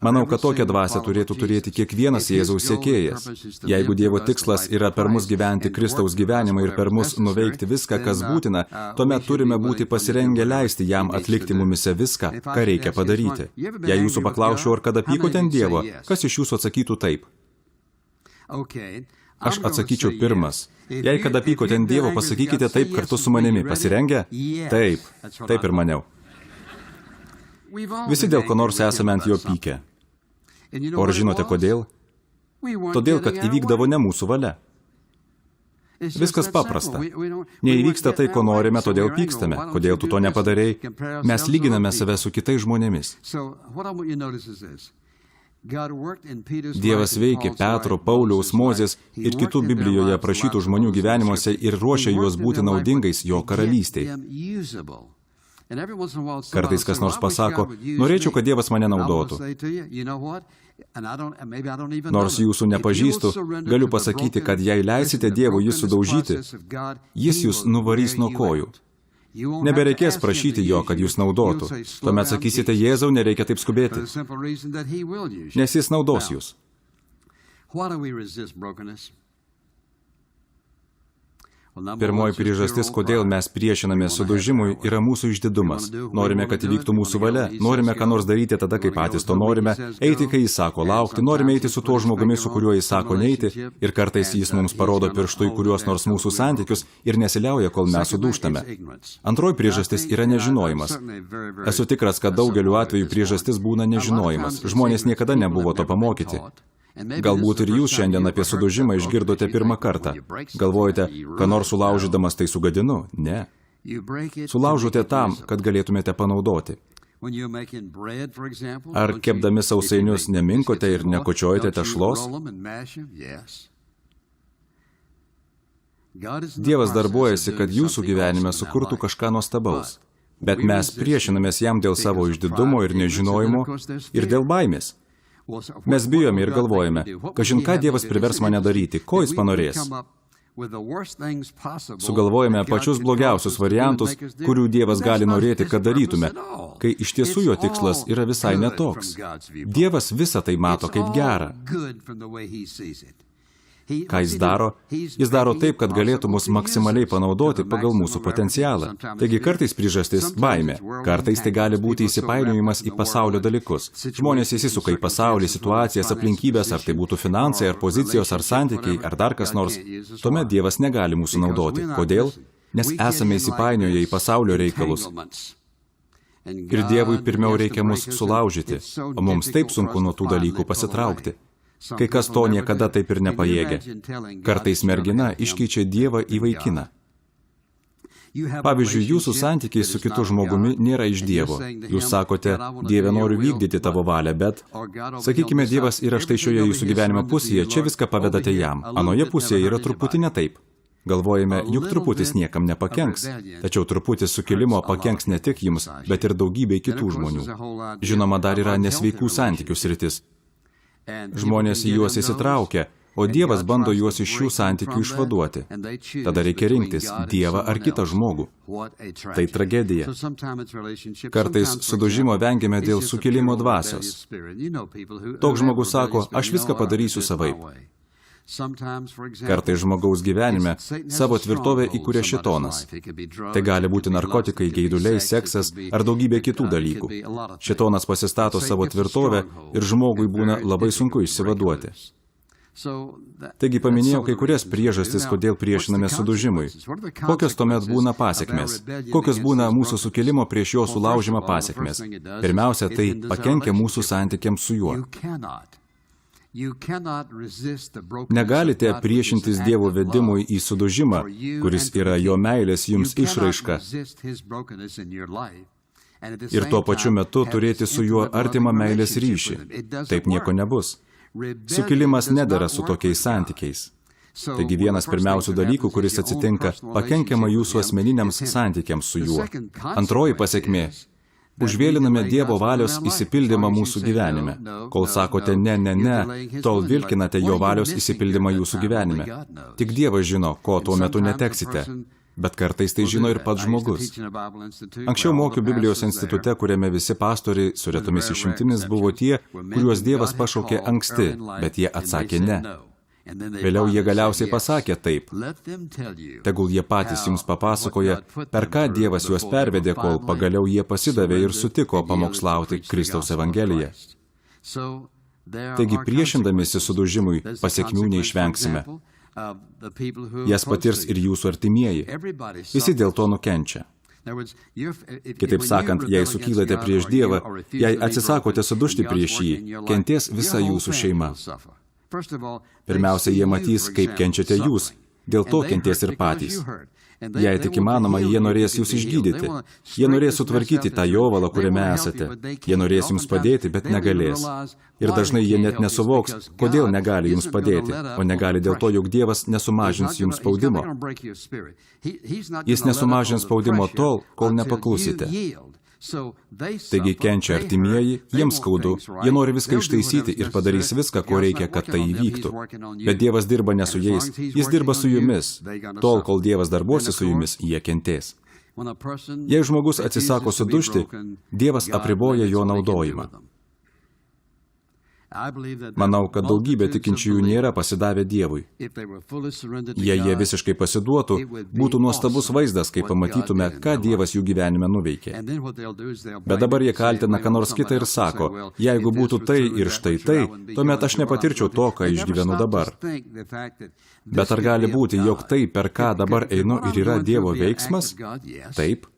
Manau, kad tokią dvasią turėtų turėti kiekvienas Jėzaus sekėjas. Jeigu Dievo tikslas yra per mus gyventi Kristaus gyvenimą ir per mus nuveikti viską, kas būtina, tuomet turime būti pasirengę leisti jam atlikti mumise viską, ką reikia padaryti. Jei jūsų paklausčiau, ar kada pykote ant Dievo, kas iš jūsų atsakytų taip? Aš atsakyčiau pirmas. Jei kada pykote ant Dievo, pasakykite taip kartu su manimi. Pasirengę? Taip. Taip ir maniau. Visi dėl ko nors esame ant jo pykę. O ar žinote kodėl? Todėl, kad įvykdavo ne mūsų valia. Viskas paprasta. Neįvyksta tai, ko norime, todėl pykstame. Kodėl tu to nepadarei? Mes lyginame save su kitais žmonėmis. Dievas veikė Petro, Pauliaus, Mozės ir kitų Biblijoje aprašytų žmonių gyvenimuose ir ruošia juos būti naudingais jo karalystei. Kartais kas nors pasako: norėčiau, kad Dievas mane naudotų. Nors jūsų nepažįstu, galiu pasakyti, kad jei leisite Dievui jus sudaužyti, jis jūs nuvarys nuo kojų. Nebereikės prašyti jo, kad jūs naudotų. Tuomet sakysite: Jėzau, nereikia taip skubėti. Nes jis naudos jūs. Pirmoji priežastis, kodėl mes priešinamės sudužimui, yra mūsų išdidumas. Norime, kad įvyktų mūsų valia. Norime ką nors daryti tada, kai patys to norime. Eiti, kai jis sako laukti. Norime eiti su tuo žmogumi, su kuriuo jis sako neiti. Ir kartais jis mums parodo pirštu į kuriuos nors mūsų santykius ir nesiliauja, kol mes sudūžtame. Antroji priežastis yra nežinojimas. Esu tikras, kad daugeliu atveju priežastis būna nežinojimas. Žmonės niekada nebuvo to pamokyti. Galbūt ir jūs šiandien apie sudužimą išgirdote pirmą kartą. Galvojate, ką nors sulaužydamas tai sugadinu? Ne. Sulaužote tam, kad galėtumėte panaudoti. Ar kepdami sausainius neminkote ir nekočiojate tešlos? Dievas darbuojasi, kad jūsų gyvenime sukurtų kažką nuostabaus. Bet mes priešinamės jam dėl savo išdidumo ir nežinojimo ir dėl baimės. Mes bijome ir galvojame, kažin ką Dievas privers mane daryti, ko jis panorės. Sugalvojame pačius blogiausius variantus, kurių Dievas gali norėti, kad darytume, kai iš tiesų jo tikslas yra visai netoks. Dievas visą tai mato kaip gerą. Ką jis daro? Jis daro taip, kad galėtų mus maksimaliai panaudoti pagal mūsų potencialą. Taigi kartais priežastis – baimė. Kartais tai gali būti įsipainiojimas į pasaulio dalykus. Žmonės įsisuka į pasaulį, situacijas, aplinkybės, ar tai būtų finansai, ar pozicijos, ar santykiai, ar dar kas nors. Tuomet Dievas negali mūsų naudoti. Kodėl? Nes esame įsipainioję į pasaulio reikalus. Ir Dievui pirmiau reikia mus sulaužyti, o mums taip sunku nuo tų dalykų pasitraukti. Kai kas to niekada taip ir nepajėgia. Kartais mergina iškeičia Dievą į vaikiną. Pavyzdžiui, jūsų santykiai su kitu žmogumi nėra iš Dievo. Jūs sakote, Dieve, noriu vykdyti tavo valią, bet, sakykime, Dievas yra štai šioje jūsų gyvenimo pusėje, čia viską pavedate jam. Anoje pusėje yra truputį ne taip. Galvojame, juk truputis niekam nepakenks, tačiau truputis sukilimo pakenks ne tik jums, bet ir daugybei kitų žmonių. Žinoma, dar yra nesveikų santykių sritis. Žmonės į juos įsitraukia, o Dievas bando juos iš šių santykių išvaduoti. Tada reikia rinktis Dievą ar kitą žmogų. Tai tragedija. Kartais sudužimo vengiame dėl sukilimo dvasios. Toks žmogus sako, aš viską padarysiu savaip. Kartais žmogaus gyvenime savo tvirtovę įkuria šėtonas. Tai gali būti narkotikai, geiduliai, seksas ar daugybė kitų dalykų. Šėtonas pasistato savo tvirtovę ir žmogui būna labai sunku išsivaduoti. Taigi paminėjau kai kurias priežastis, kodėl priešiname sudužimui. Kokios tuomet būna pasekmės? Kokios būna mūsų sukilimo prieš jo sulaužymą pasekmės? Pirmiausia, tai pakenkia mūsų santykiams su juo. Negalite priešintis Dievo vedimui į sudužimą, kuris yra jo meilės jums išraiška, ir tuo pačiu metu turėti su juo artimą meilės ryšį. Taip nieko nebus. Sukilimas nedera su tokiais santykiais. Taigi vienas pirmiausių dalykų, kuris atsitinka, pakenkiama jūsų asmeniniams santykiams su juo. Antroji pasekmė. Užvėliname Dievo valios įsipildymą mūsų gyvenime. Kol sakote ne, tol vilkinate jo valios įsipildymą jūsų gyvenime. Tik Dievas žino, ko tuo metu neteksite. Bet kartais tai žino ir pats žmogus. Anksčiau mokiau Biblijos institute, kuriame visi pastoriai su retomis išimtimis buvo tie, kuriuos Dievas pašaukė anksti, bet jie atsakė ne. Vėliau jie galiausiai pasakė taip. Tegul jie patys jums papasakoja, per ką Dievas juos pervedė, kol pagaliau jie pasidavė ir sutiko pamokslauti Kristaus Evangeliją. Taigi priešindamiesi sudužimui pasekmių neišvengsime. Jas patirs ir jūsų artimieji. Visi dėl to nukenčia. Kitaip sakant, jei sukylate prieš Dievą, jei atsisakote sudužti prieš jį, kentės visa jūsų šeima. Pirmiausia, jie matys, kaip kenčiate jūs. Dėl to kentės ir patys. Jei tik įmanoma, jie norės jūs išgydyti. Jie norės sutvarkyti tą jovalą, kuriame esate. Jie norės jums padėti, bet negalės. Ir dažnai jie net nesuvoks, kodėl negali jums padėti, o negali dėl to, jog Dievas nesumažins jums spaudimo. Jis nesumažins spaudimo tol, kol nepaklusite. Taigi kenčia artimieji, jiems skaudu, jie nori viską ištaisyti ir padarys viską, ko reikia, kad tai įvyktų. Bet Dievas dirba ne su jais, jis dirba su jumis. Tol, kol Dievas darbuosi su jumis, jie kentės. Jei žmogus atsisako sudužti, Dievas apriboja jo naudojimą. Manau, kad daugybė tikinčiųjų nėra pasidavę Dievui. Jei jie visiškai pasiduotų, būtų nuostabus vaizdas, kai pamatytume, ką Dievas jų gyvenime nuveikė. Bet dabar jie kaltina ką nors kitą ir sako, jeigu būtų tai ir štai tai, tuomet aš nepatirčiau to, ką išgyvenu dabar. Bet ar gali būti, jog tai, per ką dabar einu, ir yra Dievo veiksmas? Taip.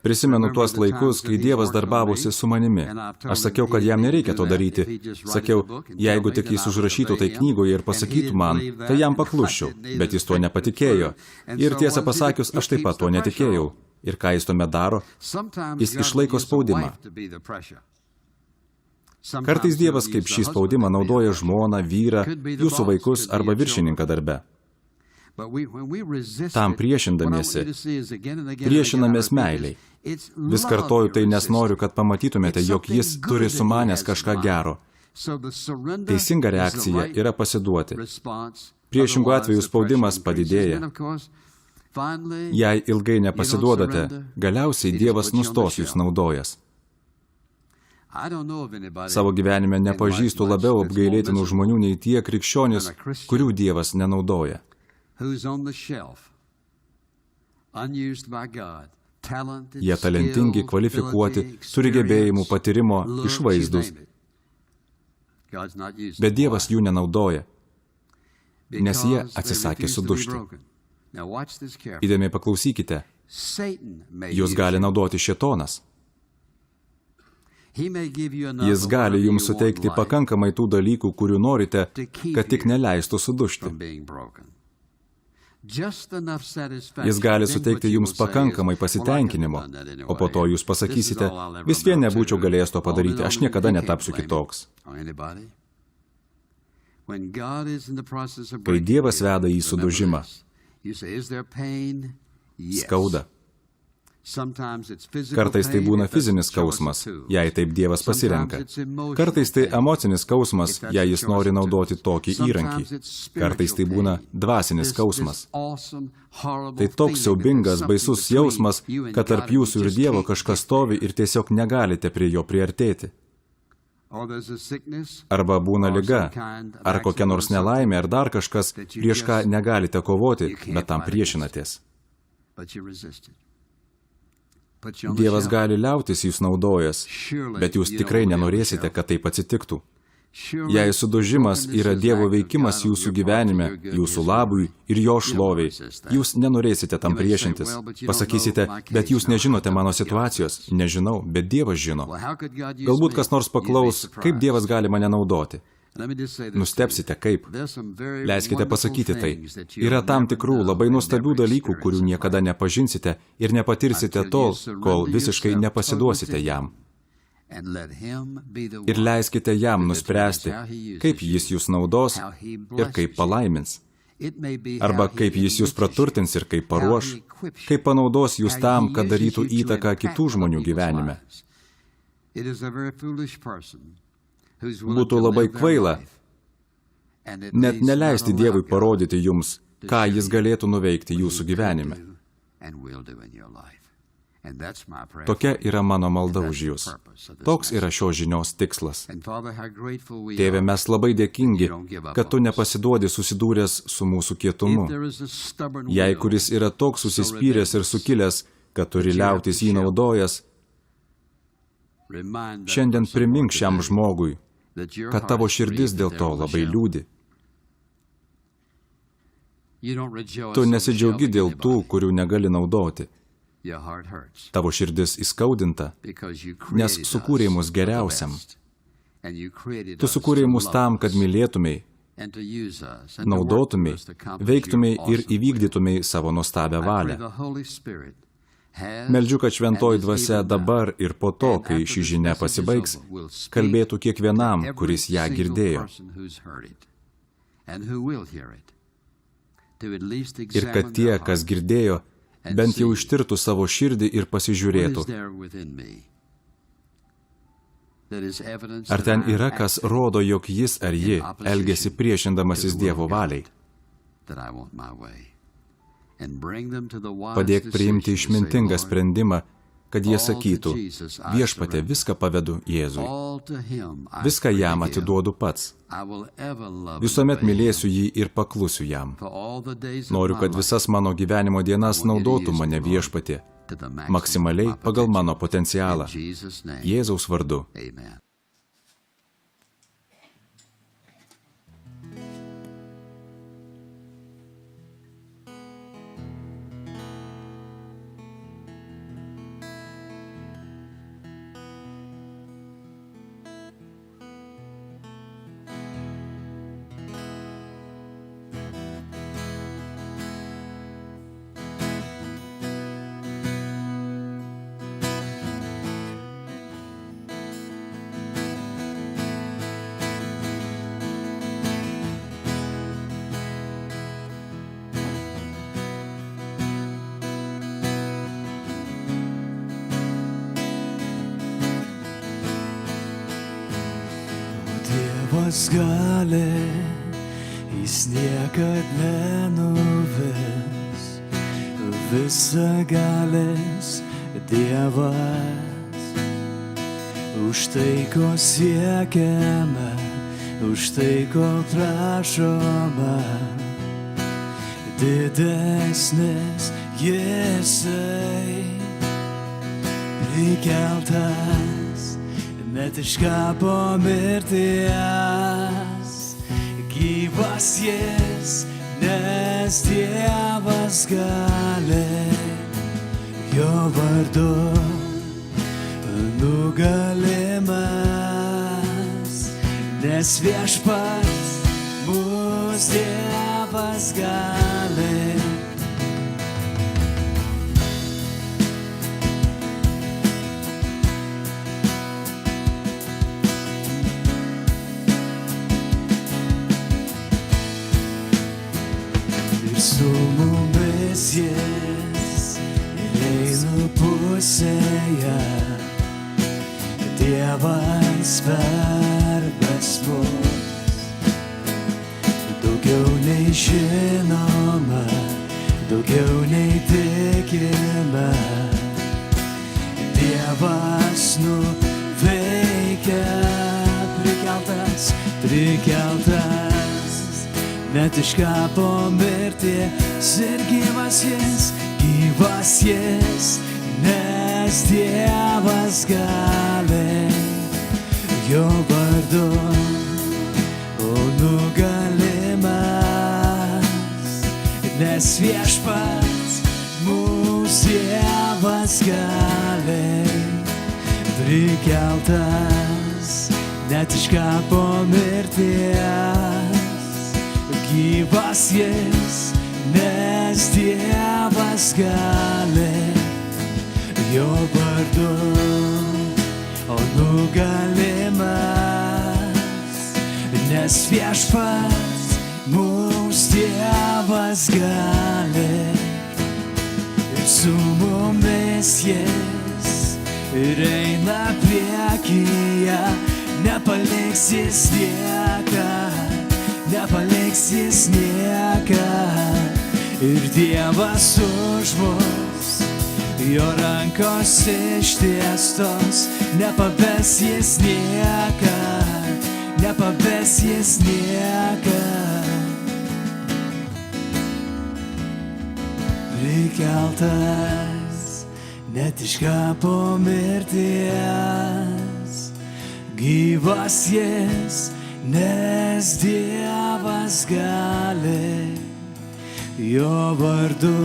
Prisimenu tuos laikus, kai Dievas darbavosi su manimi. Aš sakiau, kad jam nereikia to daryti. Sakiau, jeigu tik jis užrašytų tai knygoje ir pasakytų man, tai jam pakluščiau, bet jis to nepatikėjo. Ir tiesą pasakius, aš taip pat to netikėjau. Ir ką jis tuomet daro? Jis išlaiko spaudimą. Kartais Dievas kaip šį spaudimą naudoja žmoną, vyrą, jūsų vaikus arba viršininką darbe. Tam priešindamiesi, priešinamės meiliai. Vis kartoju tai, nes noriu, kad pamatytumėte, jog jis turi sumanęs kažką gero. Teisinga reakcija yra pasiduoti. Priešingų atveju spaudimas padidėja. Jei ilgai nepasiduodate, galiausiai Dievas nustos jūs naudojas. Savo gyvenime nepažįstu labiau apgailėtinų žmonių nei tie krikščionys, kurių Dievas nenaudoja. Jie talentingi, kvalifikuoti, turi gebėjimų, patyrimo, išvaizdus. Bet Dievas jų nenaudoja, nes jie atsisakė sudužti. Įdėmiai paklausykite, jūs gali naudoti šėtonas. Jis gali jums suteikti pakankamai tų dalykų, kurių norite, kad tik neleistų sudužti. Jis gali suteikti jums pakankamai pasitenkinimo, o po to jūs pasakysite, vis vien nebūčiau galėjęs to padaryti, aš niekada netapsiu kitoks. Kai Dievas veda į sudužimą, skauda. Kartais tai būna fizinis skausmas, jei taip Dievas pasirenka. Kartais tai emocinis skausmas, jei jis nori naudoti tokį įrankį. Kartais tai būna dvasinis skausmas. Tai toks siaubingas, baisus jausmas, kad tarp jūsų ir Dievo kažkas stovi ir tiesiog negalite prie jo priartėti. Arba būna liga, ar kokia nors nelaimė, ar dar kažkas, prieš ką negalite kovoti, bet tam priešinatės. Dievas gali liautis jūs naudojęs, bet jūs tikrai nenorėsite, kad taip atsitiktų. Jei sudužimas yra Dievo veikimas jūsų gyvenime, jūsų labui ir jo šloviai, jūs nenorėsite tam priešintis. Pasakysite, bet jūs nežinote mano situacijos. Nežinau, bet Dievas žino. Galbūt kas nors paklaus, kaip Dievas gali mane naudoti. Nustebsite kaip. Leiskite pasakyti tai. Yra tam tikrų labai nuostabių dalykų, kurių niekada nepažinsite ir nepatirsite tol, kol visiškai nepasiduosite jam. Ir leiskite jam nuspręsti, kaip jis jūs naudos ir kaip palaimins. Arba kaip jis jūs praturtins ir kaip paruoš, kaip panaudos jūs tam, kad darytų įtaką kitų žmonių gyvenime. Būtų labai kvaila net neleisti Dievui parodyti jums, ką jis galėtų nuveikti jūsų gyvenime. Tokia yra mano malda už jūs. Toks yra šios žinios tikslas. Tėve, mes labai dėkingi, kad tu nepasiduodi susidūręs su mūsų kietumu. Jei kuris yra toks susispyręs ir sukilęs, kad turi liautis jį naudojęs, šiandien primink šiam žmogui, kad tavo širdis dėl to labai liūdi. Tu nesidžiaugi dėl tų, kurių negali naudoti. Tavo širdis įskaudinta, nes sukūrei mus geriausiam. Tu sukūrei mus tam, kad mylėtumei, naudotumei, veiktumei ir įvykdytumei savo nuostabią valią. Meldžiu, kad šventoji dvasia dabar ir po to, kai ši žinia pasibaigs, kalbėtų kiekvienam, kuris ją girdėjo. Ir kad tie, kas girdėjo, bent jau ištirtų savo širdį ir pasižiūrėtų. Ar ten yra, kas rodo, jog jis ar ji elgiasi priešindamasis Dievo valiai? Padėk priimti išmintingą sprendimą, kad jie sakytų, viešpatie, viską pavedu Jėzui. Viską jam atiduodu pats. Visuomet mylėsiu jį ir paklusiu jam. Noriu, kad visas mano gyvenimo dienas naudotų mane viešpatie, maksimaliai pagal mano potencialą. Jėzaus vardu. Dievas gali, jis niekad nenuves, visagalis Dievas. Už tai, ko siekiame, už tai, ko prašome, didesnis Jėzai prikeltas. Net iš kapo mirties, gyvas jis, nes Dievas gali, jo vardu nugalima nes viešpats mūsų Dievas gali. Ir su mumis jis ir einu pusėje, Dievas verbas mus, daugiau nei žinoma, daugiau nei tikime, Dievas nuveikia, prikeltas, net iš kapo mirties ir gyvas jis, nes Dievas gali, jo vardu, o nugalimas, nes viešpats mūsų Dievas gali, prikeltas, net iš kapo mirties, gyvas jis, nes Dievas gali, jo vardu, o nugalimas, nes viešpats mūsų Dievas gali, ir su mumis jis, ir eina priekyje, nepaliks jis nieką, ir Dievas už mus, jo rankos ištiestos, nepaves jis nieką, prikeltas, net iš kapo mirties, gyvas jis, nes Dievas gali, jo vardu,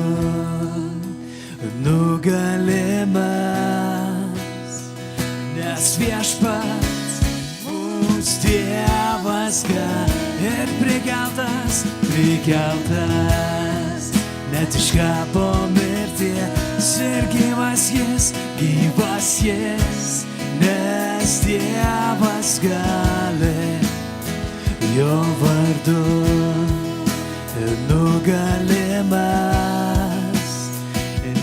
nugalimas, nes viešpats mūsų Dievas gali, ir prikeltas, net iš kapo mirties, ir gyvas jis, nes Dievas gali, jo vardu, nugalimas,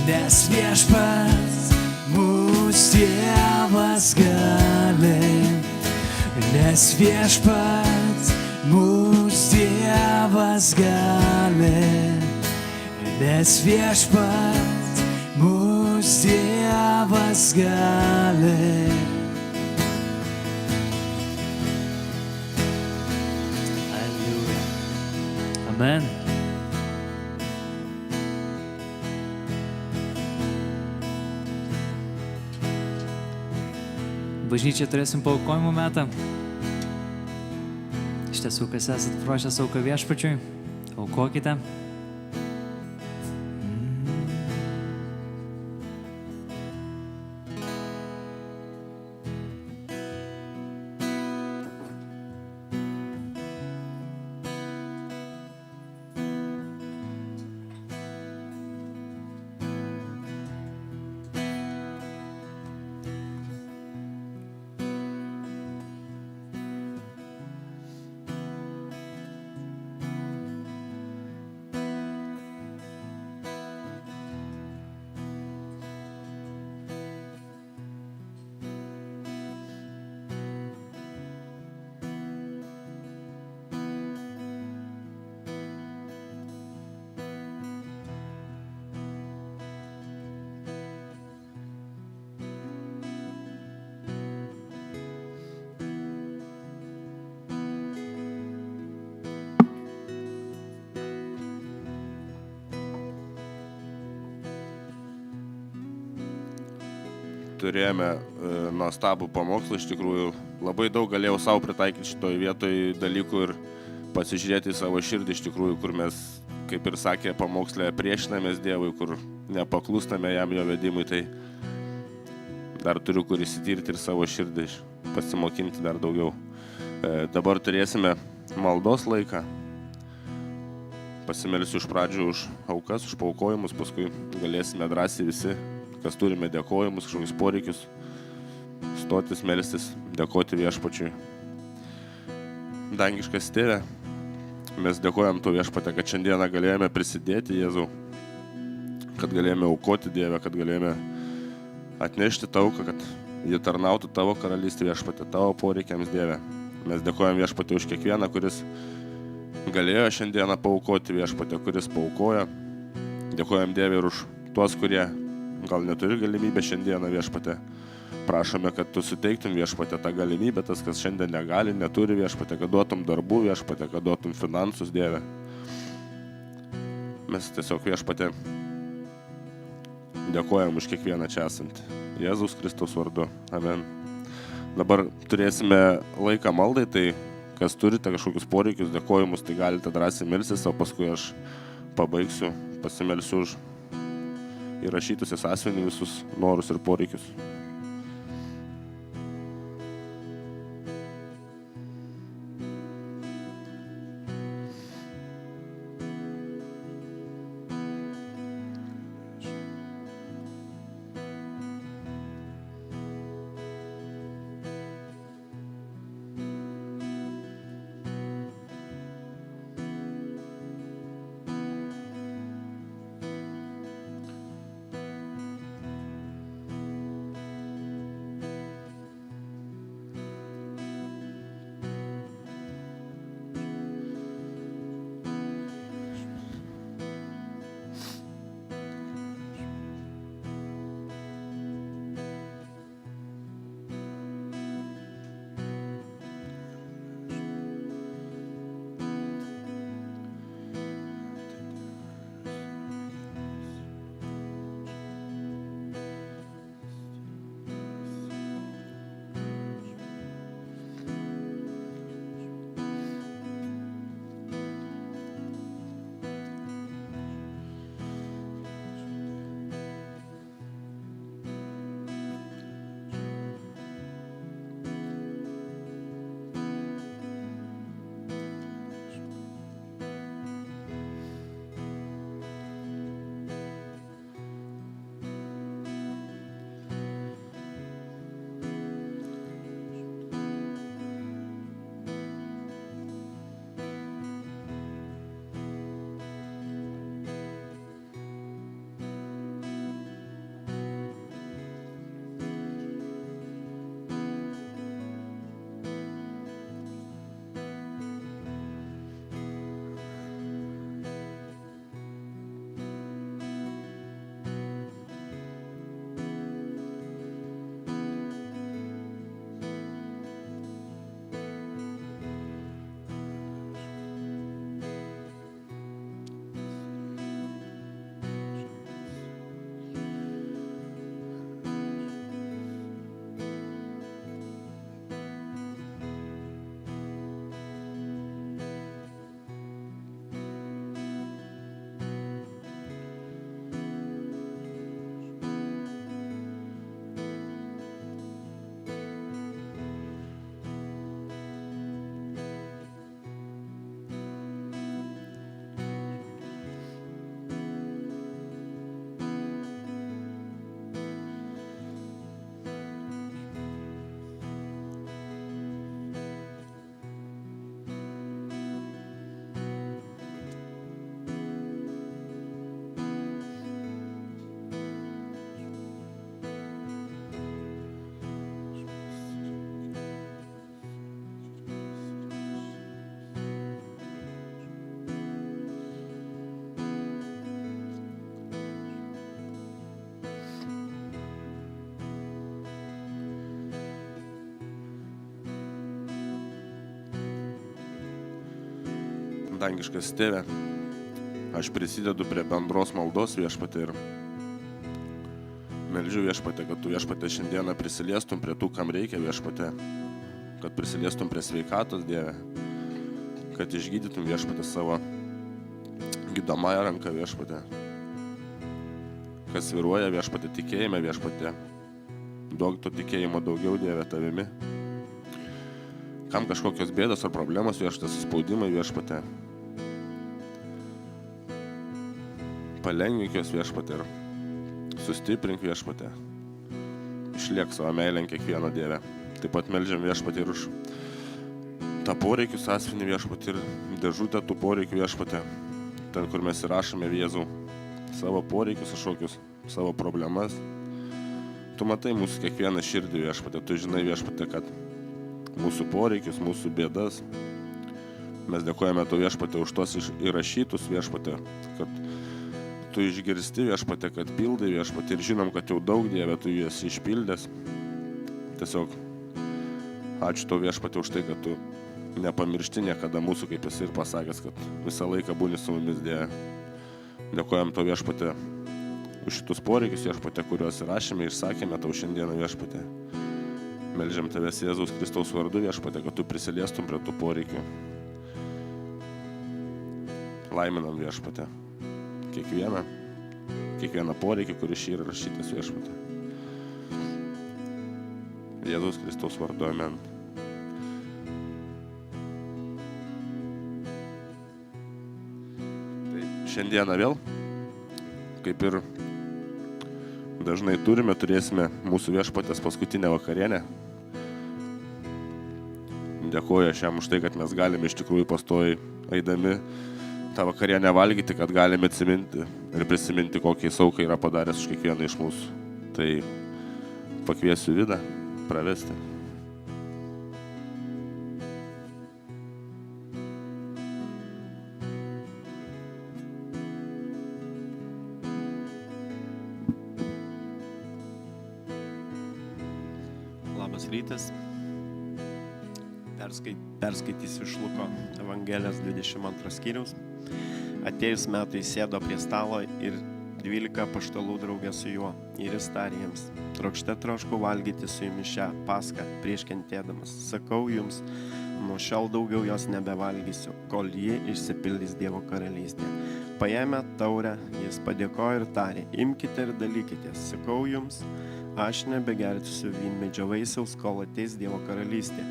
nes viešpats mūsų Dievas gali, nes viešpats mūsų Dievas gali, nes viešpats mūsų Dievas gali. Alleluja. Amen. Bažnyčia turėsim paaukojimo metą. Iš tiesų, kas esat paruošęs auką viešpačiui, aukokite. turėjome nuostabų pamokslą, iš tikrųjų labai daug galėjau savo pritaikyti šitoj vietoj dalykų ir pasižiūrėti į savo širdį, iš tikrųjų, kur mes, kaip ir sakė pamokslė, priešinamės Dievui, kur nepaklūstame jam jo vedimui. Tai dar turiu kur įsitirti ir savo širdį pasimokinti dar daugiau. Dabar turėsime maldos laiką. Pasimelsiu iš pradžių už aukas, už paaukojimus, paskui galėsime drąsiai visi, kas turime dėkojimus, kažkokius poreikius, stotis, melstis, dėkoti viešpačiui. Dangiškas Tėve, mes dėkojam Tu viešpate, kad šiandieną galėjome prisidėti Jėzau, kad galėjome aukoti Dievę, kad galėjome atnešti tauką, kad jie tarnautų Tavo karalystę viešpate, Tavo poreikiams Dieve. Mes dėkojam viešpate už kiekvieną, kuris galėjo šiandieną paaukoti viešpate, kuris paaukoja. Dėkojam Dieve ir už tuos, kurie gal neturi galimybę šiandieną viešpate. Prašome, kad Tu suteiktum viešpate tą galimybę, tas, kas šiandien negali, neturi viešpate, kad duotum darbų viešpate, kad duotum finansus Dieve. Mes tiesiog viešpate dėkojam už kiekvieną čia esantį. Jėzaus Kristaus vardu. Amen. Dabar turėsime laiką maldai, tai kas turite kažkokius poreikius, dėkojimus, tai galite drąsiai melstis, o paskui aš pabaigsiu, pasimelsiu už įrašytus į sąsiuvinį visus norus ir poreikius. Dangiškas Tėve, aš prisidedu prie bendros maldos viešpate ir meldžiu viešpate, kad Tu viešpate šiandieną prisiliestum prie tų, kam reikia viešpate, kad prisiliestum prie sveikatos Dieve, kad išgydytum viešpate savo gydomąją ranką viešpate, kas svyruoja viešpate tikėjime viešpate, Duok to tikėjimo daugiau, Dieve, tavimi. Kam kažkokios bėdos ar problemos, viešpate, suspaudimai, viešpate. Palengvink juos, viešpate, ir sustiprink, viešpate. Išliek savo meilę ant kiekvieno, Dieve. Taip pat meldžiam, viešpate, ir už tą poreikių sąsiuvinį, viešpate, ir dėžutę tų poreikių, viešpate. Ten, kur mes įrašome Jėzų savo poreikius kažkokius, savo problemas. Tu matai mūsų kiekvieną širdį, viešpate. Tu žinai, viešpate, kad mūsų poreikius, mūsų bėdas. Mes dėkojame tau, viešpate, už tos įrašytus, viešpate, kad tu išgirsti, viešpate, kad pildai, viešpate, ir žinom, kad jau daug, Dieve, tu jas išpildęs. Tiesiog ačiū tau, viešpate, už tai, kad tu nepamiršti niekada mūsų, kaip esi ir pasakęs, kad visą laiką būni su mumis, Dieve. Dėkojam tau, viešpate, už šitus poreikius, viešpate, kuriuos įrašėme, išsakėme tau šiandieną, viešpate. Meldžiam tavęs Jėzaus Kristaus vardu, viešpate, kad tu prisiliestum prie tų poreikių. Laiminam, viešpate, kiekvieną poreikį, kuris šį yra rašytas, viešpate. Jėzaus Kristaus vardu, amen. Tai šiandieną vėl, kaip ir dažnai turėsime mūsų viešpatės paskutinę vakarienę. Dėkoju aš jam už tai, kad mes galime iš tikrųjų pastoviai eidami tą vakarienę valgyti, kad galime atsiminti ir prisiminti, kokį auką yra padaręs už kiekvieną iš mūsų. Tai pakviesiu Vidą pravesti. Labas rytas. Perskaitysiu iš Luko Evangelijos 22 skyriaus. Atėjus metai sėdo prie stalo ir 12 apaštalų draugė su juo. Ir jis tarė jiems: trokšte trošku valgyti su jumis šią Paską prieš kentėdamas. Sakau jums, nuo šiol daugiau jos nebevalgysiu, kol ji išsipildys Dievo karalystė. Paėmė taurę, jis padėkojo ir tarė: imkite ir dalykitės. Sakau jums, aš nebegersiu vynmedžio vaisiaus, kol ateis Dievo karalystė.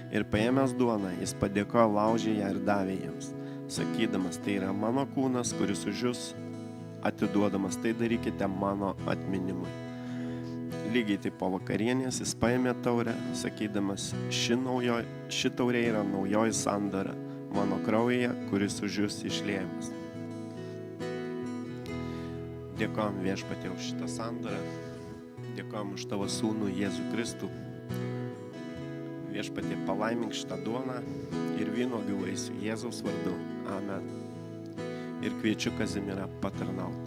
Ir paėmęs duoną, jis padėkojo, laužė ją ir davė jiems, sakydamas: tai yra mano kūnas, kuris už jus atiduodamas, tai darykite mano atminimui. Lygiai taip po vakarienės jis paėmė taurę, sakydamas: ši taurė yra naujoji sandora mano kraujyje, kuris už jus išliejamas. Dėkojam viešpatie už šitą sandorą, dėkojam už tavo sūnų Jėzų Kristų. Viešpatie, palaimink šitą duoną ir vynuogių vaisių Jėzaus vardu. Amen. Ir kviečiu Kazimierą patarnauti.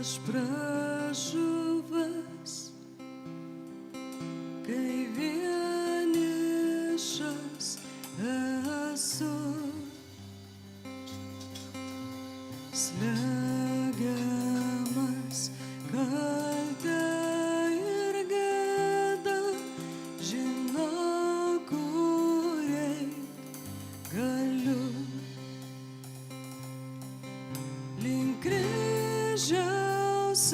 aš pražuvęs, kai vienišas esu, slegiamas kaltę ir gėdą, žinau, kur eit galiu. Link kryžiaus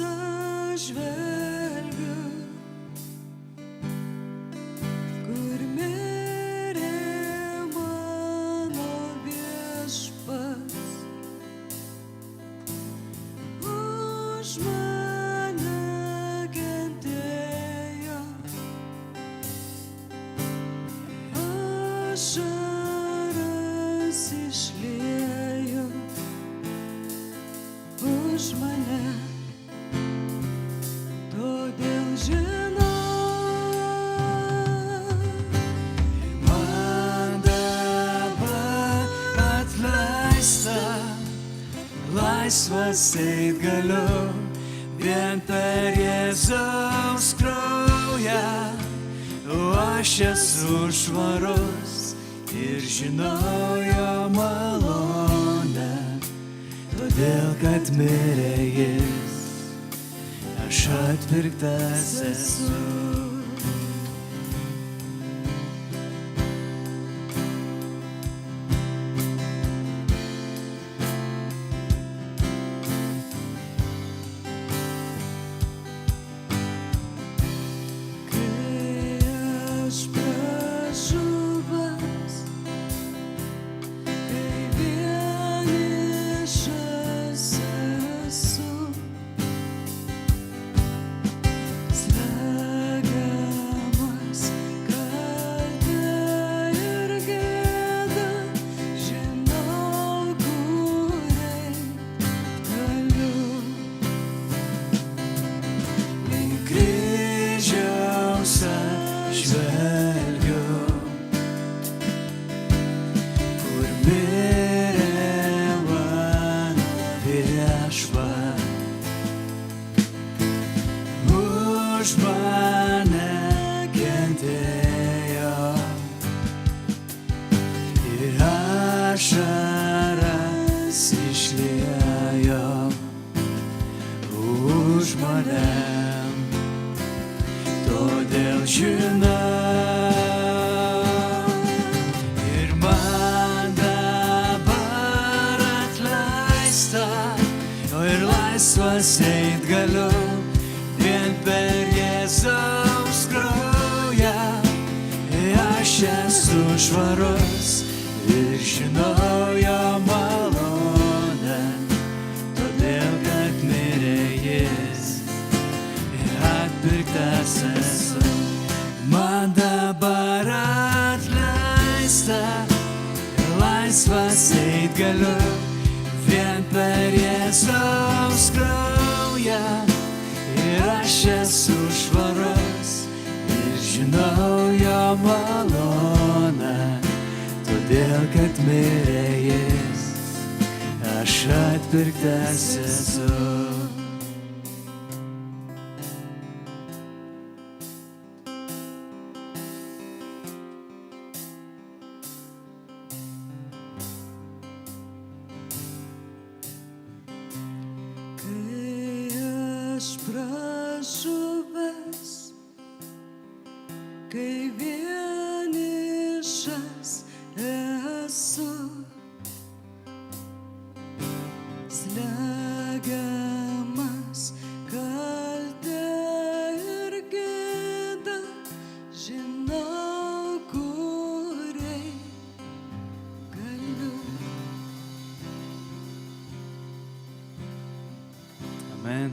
aš žvelgiu, kur mirė mano viešpats. Už mane kentėjo, ašaras išliejo už mane, todėl žinau, man dabar atleista, laisvas eit galiu vien per Jėzaus kraują, o aš esu švarus ir žinau jo malonę. Todėl, kad mirė jis, aš atpirktas esu. Kai aš pražuvęs, kai vienišas esu, slegiamas kaltę ir gėdą, žinau, kur eit galiu. Link kryžiaus aš žvelgiu, kur mirė mano viešpats. Už mane kentėjo ir ašaras išliejo už mane, todėl žinau, ir man dabar atleista, o ir laisvas eit galiu vien per Jėzaus kraują. Aš esu švarus ir žinau jo malonę, todėl, kad mirė jis ir atpirktas esu. Man dabar atleista, laisvas eit galiu vien per Jėzaus kraują. Ir aš esu švarus ir žinau jo malonę, todėl, kad mirė jis, aš atpirktas esu. Kai aš pražuvęs, kai vienišas esu, slegiamas kaltę ir gėdą, žinau, kur eit galiu. Amen.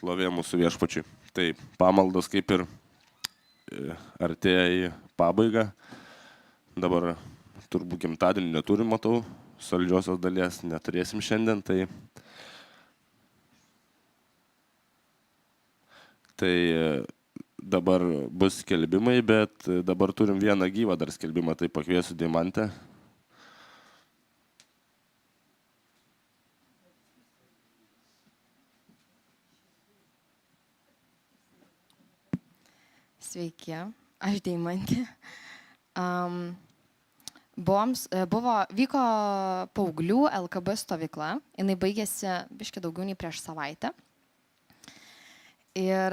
Šlovė mūsų viešpačiui. Tai pamaldos kaip ir artėja į pabaigą. Dabar turbūt gimtadienį neturim, matau, saldžiosios dalies neturėsim šiandien, tai Tai dabar bus skelbimai, bet dabar turim vieną gyvą dar skelbimą, tai pakviesiu Deimantę. Sveiki, aš Deimantė. Vyko paauglių LKB stovykla, jinai baigėsi biškai daugiau nei prieš savaitę. Ir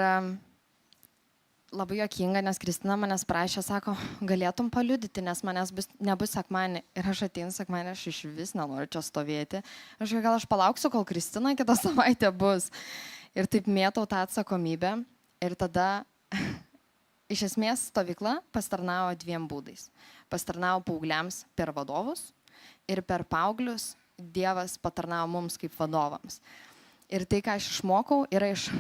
labai juokinga, nes Kristina manęs prašė, sako, galėtum paliudyti, nes manęs nebus sekmadienį. Ir aš ateinu sekmadienį, aš iš vis nenoriu čia stovėti. Gal aš palauksiu, kol Kristina kitą savaitę bus. Ir taip mėtau tą atsakomybę. Ir tada, iš esmės, stovykla pasitarnavo 2 būdais. Pasitarnavo paaugliams per vadovus ir per paauglius Dievas patarnavo mums kaip vadovams. Ir tai, ką aš išmokau, yra iš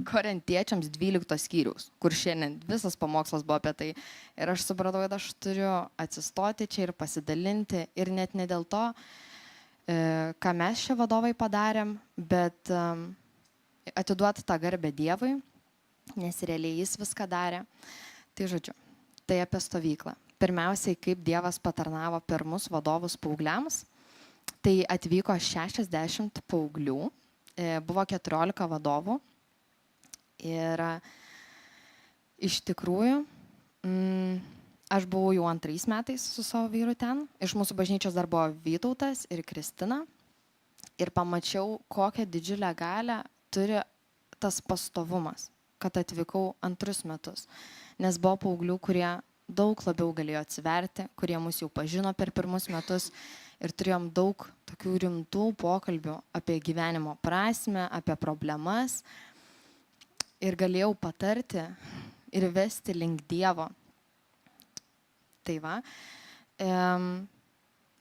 Korintiečiams 12 skyriaus, kur šiandien visas pamokslas buvo apie tai. Ir aš supratau, kad aš turiu atsistoti čia ir pasidalinti. Ir net ne dėl to, ką mes šie vadovai padarėm, bet atiduoti tą garbę Dievui, nes realiai jis viską darė. Tai žodžiu, tai apie stovyklą. Pirmiausiai, kaip Dievas patarnavo per mus vadovus paaugliams, tai atvyko 60 paauglių, buvo 14 vadovų. Ir iš tikrųjų, aš buvau jau 2 metais su savo vyru ten. Iš mūsų bažnyčios dar buvo Vytautas ir Kristina. Ir pamačiau, kokią didžiulę galią turi tas pastovumas, kad atvykau 2 metus. Nes buvo paauglių, kurie daug labiau galėjo atsiverti, kurie mus jau pažino per 1 metus. Ir turėjom daug tokių rimtų pokalbių apie gyvenimo prasmę, apie problemas. Ir galėjau patarti ir vesti link Dievo. Tai va,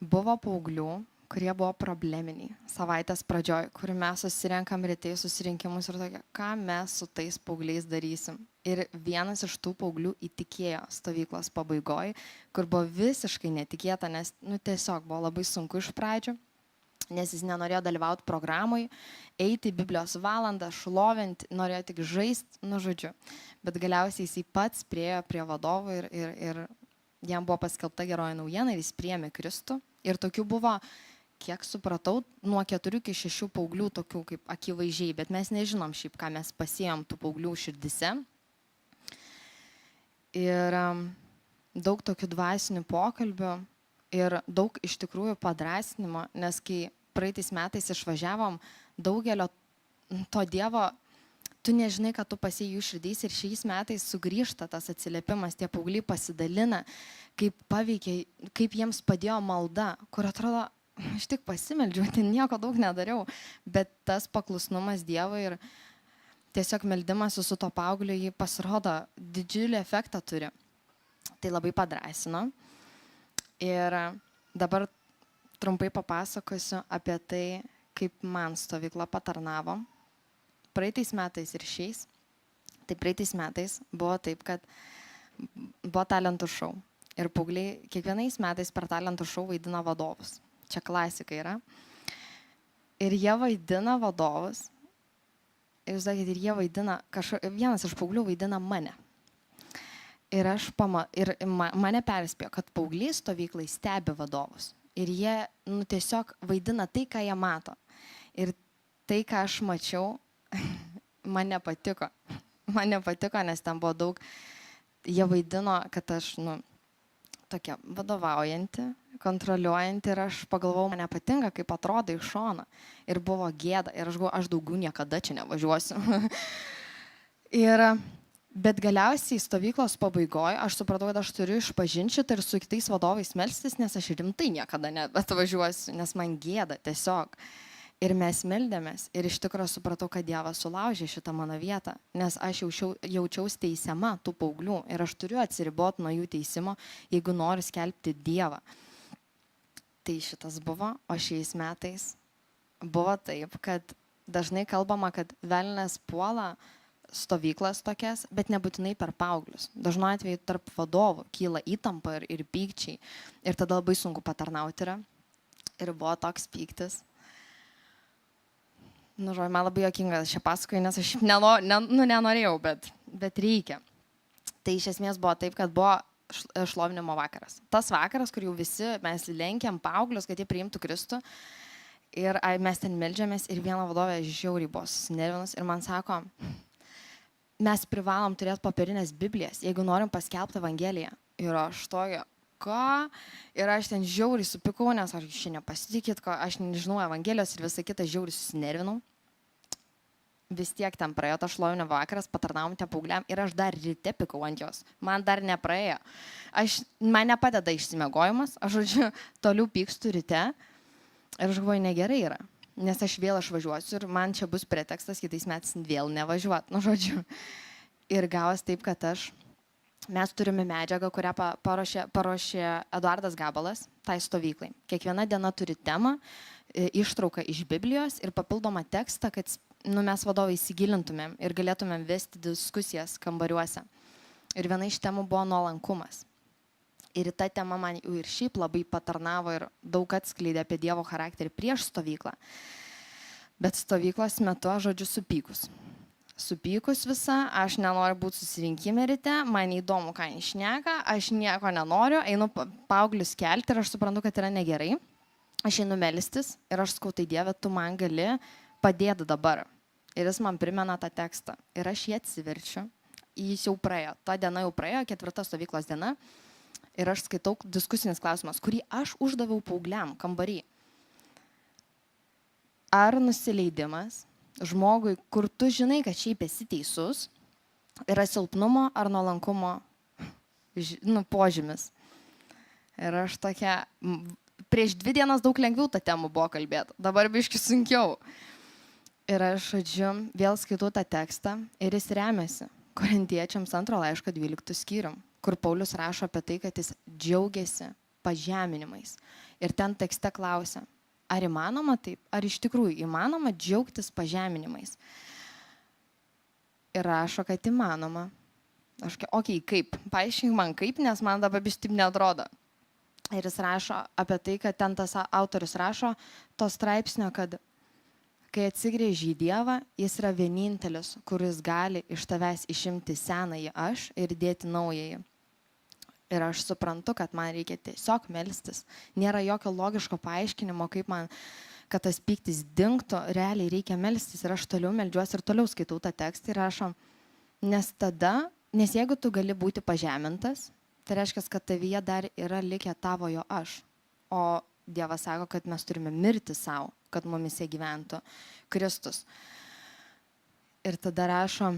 buvo paauglių, kurie buvo probleminiai savaitės pradžioj, kur mes susirenkam rytai susirinkimus ir tokia, ką mes su tais paaugliais darysim. Ir vienas iš tų paauglių įtikėjo stovyklos pabaigoj, kur buvo visiškai netikėta, nes tiesiog buvo labai sunku iš pradžių. Nes jis nenorėjo dalyvauti programui, eiti į Biblijos valandą, šlovinti, norėjo tik žaisti, žodžiu. Bet galiausiai jis pats priėjo prie vadovų ir jam buvo paskelbta geroji naujiena ir jis priėmė Kristų. Ir tokių buvo, kiek supratau, nuo 4 iki 6 paauglių tokių kaip akivaizdžiai, bet mes nežinom šiaip, ką mes pasėjom tų paauglių širdise. Ir daug tokių dvasinių pokalbių ir daug iš tikrųjų padrasnimo, nes kai praeitais metais išvažiavom, daugelio to Dievo, tu nežinai, kad tu pasėjai jų širdys ir šiais metais sugrįžta tas atsiliepimas, tie paaugliai pasidalina, kaip paveikė, kaip jiems padėjo malda, kur atrodo, aš tik pasimeldžiau, ten nieko daug nedariau, bet tas paklusnumas Dievui ir tiesiog meldimas su to paaugliu, jį pasirodo, didžiulį efektą turi. Tai labai padrasino. Ir dabar trumpai papasakosiu apie tai, kaip man stovykla patarnavo. Praeitais metais ir šiais. Tai praeitais metais buvo taip, kad buvo talentų šou. Ir paaugliai kiekvienais metais per talentų šou vaidina vadovus. Čia klasika yra. Ir jie vaidina vadovus. Ir jūs sakėte, ir jie vaidina, vienas iš paauglių vaidina mane. Ir mane perspėjo, kad paaugliai stovyklai stebi vadovus. Ir jie tiesiog vaidina tai, ką jie mato. Ir tai, ką aš mačiau, man nepatiko. Man nepatiko, nes ten buvo daug. Jie vaidino, kad aš tokia vadovaujanti, kontroliuojanti. Ir aš pagalvojau, man nepatinka, kaip atrodo iš šono. Ir buvo gėda. Ir aš galvoju, aš daugiau niekada čia nevažiuosiu. Bet galiausiai stovyklos pabaigoje aš supratau, kad aš turiu išpažinti šitą ir su kitais vadovais melstis, nes aš rimtai niekada neatvažiuosiu, nes man gėda tiesiog. Ir mes meldėmės ir iš tikrųjų supratau, kad Dievas sulaužė šitą mano vietą, nes aš jaučiausi teisiama tų paauglių ir aš turiu atsiriboti nuo jų teisimo, jeigu noriu skelbti Dievą. Tai šitas buvo, o šiais metais buvo taip, kad dažnai kalbama, kad velnias puola stovyklas tokias, bet nebūtinai per paauglius. Dažnu atveju tarp vadovų kyla įtampa ir pykčiai. Ir tada labai sunku patarnauti yra. Ir buvo toks pyktis. Nu, žodžiu, man labai jokinga šią pasakoju, nes aš nenorėjau, bet reikia. Tai iš esmės buvo taip, kad buvo šlovinimo vakaras. Tas vakaras, kur jau visi mes lenkiam paauglius, kad jie priimtų Kristų. Ir mes ten meldžiamės ir viena vadovė žiauriai buvo susinervinus ir man sako, mes privalom turėti popierinės Biblijas, jeigu norim paskelbti Evangeliją. Ir aš tokia, ką? Ir aš ten žiauriai supikau, nes aš šiandien nepasitikit, aš nežinau Evangelijos ir visą kitą žiauriai susinervinau. Vis tiek ten praėjo tas šlovinio vakaras, patarnavom tie paaugliam ir aš dar ryte pikau ant jos. Man dar nepraėjo. Man nepadeda išsimiegojimas, aš, žodžiu, toliau pykstu ryte ir aš galvoju, negerai yra, nes aš vėl išvažiuosiu ir man čia bus pretekstas kitais metais vėl nevažiuot, nu, žodžiu. Ir gavos taip, kad mes turime medžiagą, kurią paruošė Eduardas Gabalas tai stovyklai. Kiekviena diena turi temą, ištrauką iš Biblijos ir papildomą tekstą, kad mes vadovai įsigilintumėm ir galėtumėm vesti diskusijas kambariuose. Ir viena iš temų buvo nuolankumas. Ir ta tema man jau ir šiaip labai patarnavo ir daug atskleidė apie Dievo charakterį prieš stovyklą. Bet stovyklos metu aš, žodžiu, supykus visa, aš nenoriu būti susirinkime ryte, man įdomu, ką jis šneka, aš nieko nenoriu, einu paauglius kelti ir aš suprantu, kad yra negerai. Aš einu melstis ir aš sakau, tai Dieve, tu man gali padėti dabar. Ir jis man primena tą tekstą. Ir aš jį atsiverčiu. Jis jau praėjo. Ta diena jau praėjo, 4 stovyklos diena. Ir aš skaitau diskusinis klausimas, kurį aš uždaviau paaugliam kambarį. Ar nusileidimas žmogui, kur tu žinai, kad šiaip esi teisus, yra silpnumo ar nuolankumo požymis. Ir aš tokia... Prieš 2 dienas daug lengviau tą temą buvo kalbėti, dabar biški sunkiau. Ir aš, žodžiu, vėl skaitau tą tekstą ir jis remiasi Korintiečiams 2 laiško 12 skyrium, kur Paulius rašo apie tai, kad jis džiaugiasi pažeminimais. Ir ten tekste klausia, ar įmanoma taip, ar iš tikrųjų įmanoma džiaugtis pažeminimais. Ir rašo, kad įmanoma. Aš, kaip? Paaiškink man kaip, nes man dabar biški taip neatrodo. Ir jis rašo apie tai, kad ten tas autorius rašo to straipsnio, kad kai atsigrėži į Dievą, jis yra vienintelis, kuris gali iš tavęs išimti senąjį aš ir dėti naująjį. Ir aš suprantu, kad man reikia tiesiog melstis. Nėra jokio logiško paaiškinimo, kaip man, kad tas pyktis dingtų, realiai reikia melstis. Ir aš toliau meldžiuosi ir toliau skaitau tą tekstą ir rašom, nes jeigu tu gali būti pažemintas, tai reiškia, kad tavyje dar yra likę tavojo aš. O Dievas sako, kad mes turime mirti savo, kad mumise gyventų Kristus. Ir tada rašo,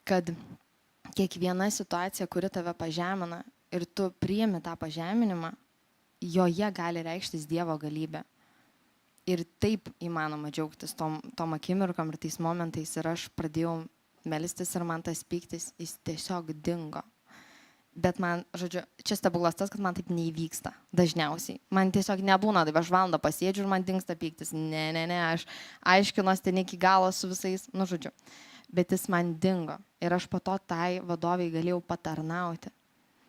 kad kiekviena situacija, kuri tave pažemina ir tu priimi tą pažeminimą, joje gali reikštis Dievo galybė. Ir taip įmanoma džiaugtis tom akimirkom ir tais momentais. Ir aš pradėjau melstis ir man tas pyktis, jis tiesiog dingo. Bet man, žodžiu, čia stebuklas tas, kad man taip neįvyksta dažniausiai. Man tiesiog nebūna, taip aš valandą pasėdžiu ir man dingsta pyktis. Ne, aš aiškinuosi ten iki galo su visais, žodžiu. Bet jis man dingo. Ir aš po to tai vadoviai galėjau patarnauti.